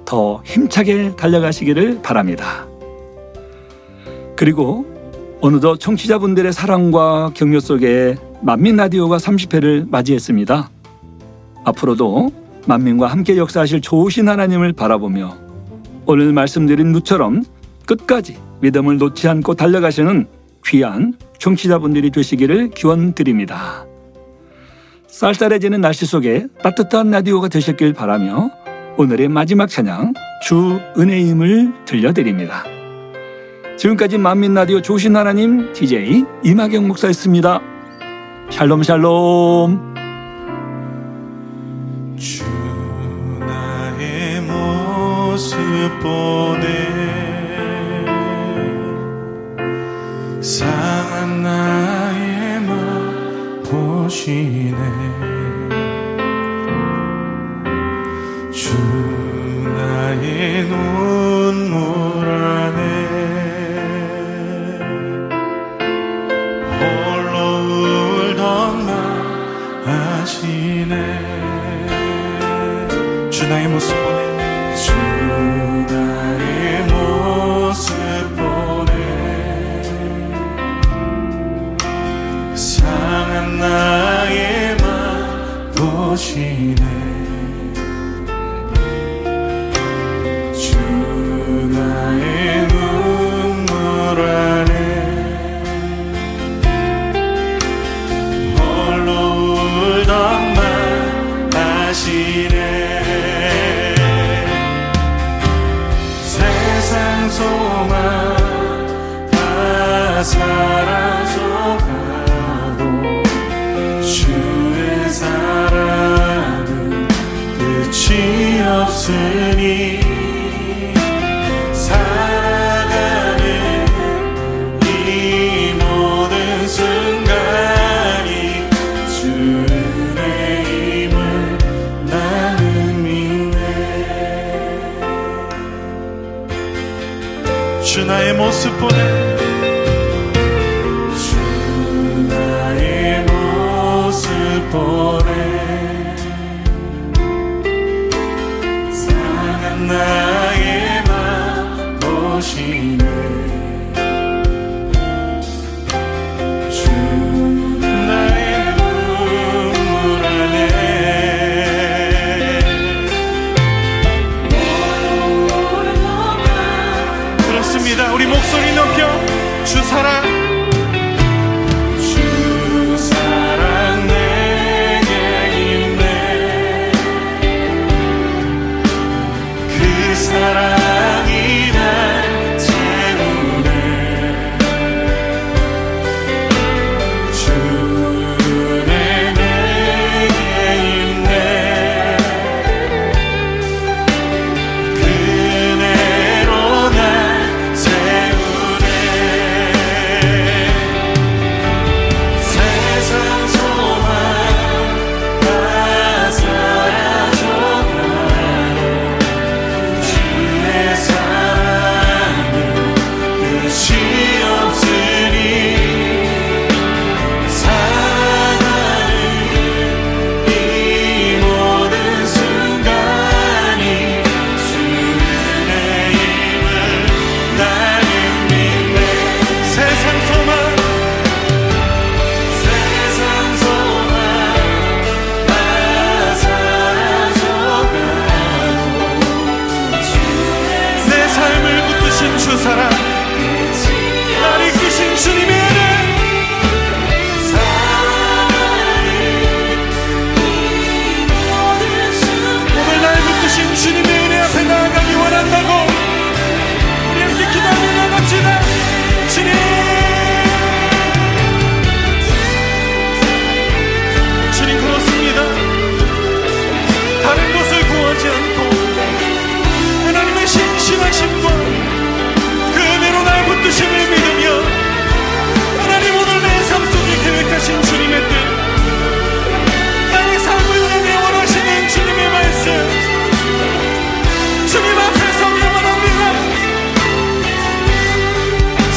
더 힘차게 달려가시기를 바랍니다. 그리고 어느덧 청취자분들의 사랑과 격려 속에 만민라디오가 30회를 맞이했습니다. 앞으로도 만민과 함께 역사하실 좋으신 하나님을 바라보며 오늘 말씀드린 룻처럼 끝까지 믿음을 놓지 않고 달려가시는 귀한 청취자분들이 되시기를 기원드립니다. 쌀쌀해지는 날씨 속에 따뜻한 라디오가 되셨길 바라며 오늘의 마지막 찬양 주 은혜의 힘을 들려드립니다. 지금까지 만민라디오 좋으신 하나님 DJ 이마경 목사였습니다. 샬롬 샬롬. 주 나의 모습 보네 상한 나의 맘 보시네 주 나의 눈물 안에 홀로 울던 나 아시네 주 나의 모습 보네 주 나의 모습 보네 보시네. 주 나의 눈물 안에 홀로 울던 말 아시네. 세상 소망 다 사라져가고 주의 사랑은 끝이 없으니 살아가는 이 모든 순간이 주 은혜임을 나는 믿네. 주 나의 모습 보내. 주 나의 모습 보내. 상한 나의 맘 보시네. 주 나의 눈물 안에 그렇습니다. 우리 목소리 높여 주 사랑. 주 사랑 내게 있네. 그 사랑이 날 채우네. 주 은혜 내게 있네. 그 은혜로 날 세우네. 세상 소망 다 사라져가고 주의 사랑은 끝이 없으니 살아가는 이 모든 순간이 주 은혜임을 나는 믿네. 세상 소망 다 사라져가고 내 삶을 붙드신 주 사랑 나를 이끄신 주님의 은혜 오늘 날 붙드신 주님의 은혜 앞에 나아가기 원한다고 우리 함께 기도하며 나갑시다. 주님 주님 그렇습니다. 다른 것을 구하지 않고 하나님의 신실하심과 그 은혜로 날 붙드심을 믿으며 하나님 오늘 내 삶 속에 계획하신 주님의 뜻 나의 삶을 내게 원하시는 주님의 말씀 주님 앞에 서기 원합니다.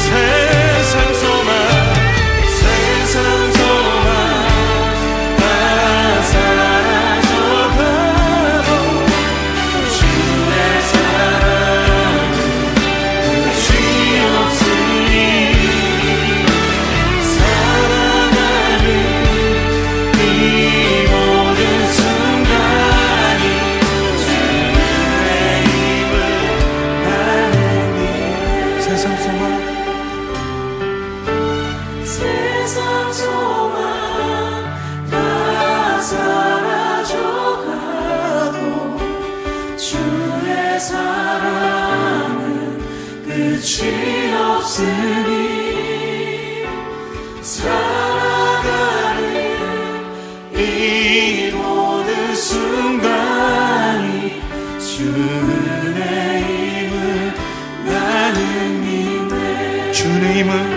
세상 소망 다 사라져가고 주의 사랑은 끝이 없으니 살아가는 이 모든 순간이 주 은혜임을 나는 믿네. 세상 소망 다 사라져가고 주의 사랑은 끝이 없으니 살아가는 이 모든 순간이 주 은혜임을 나는 믿네. 주 은혜임을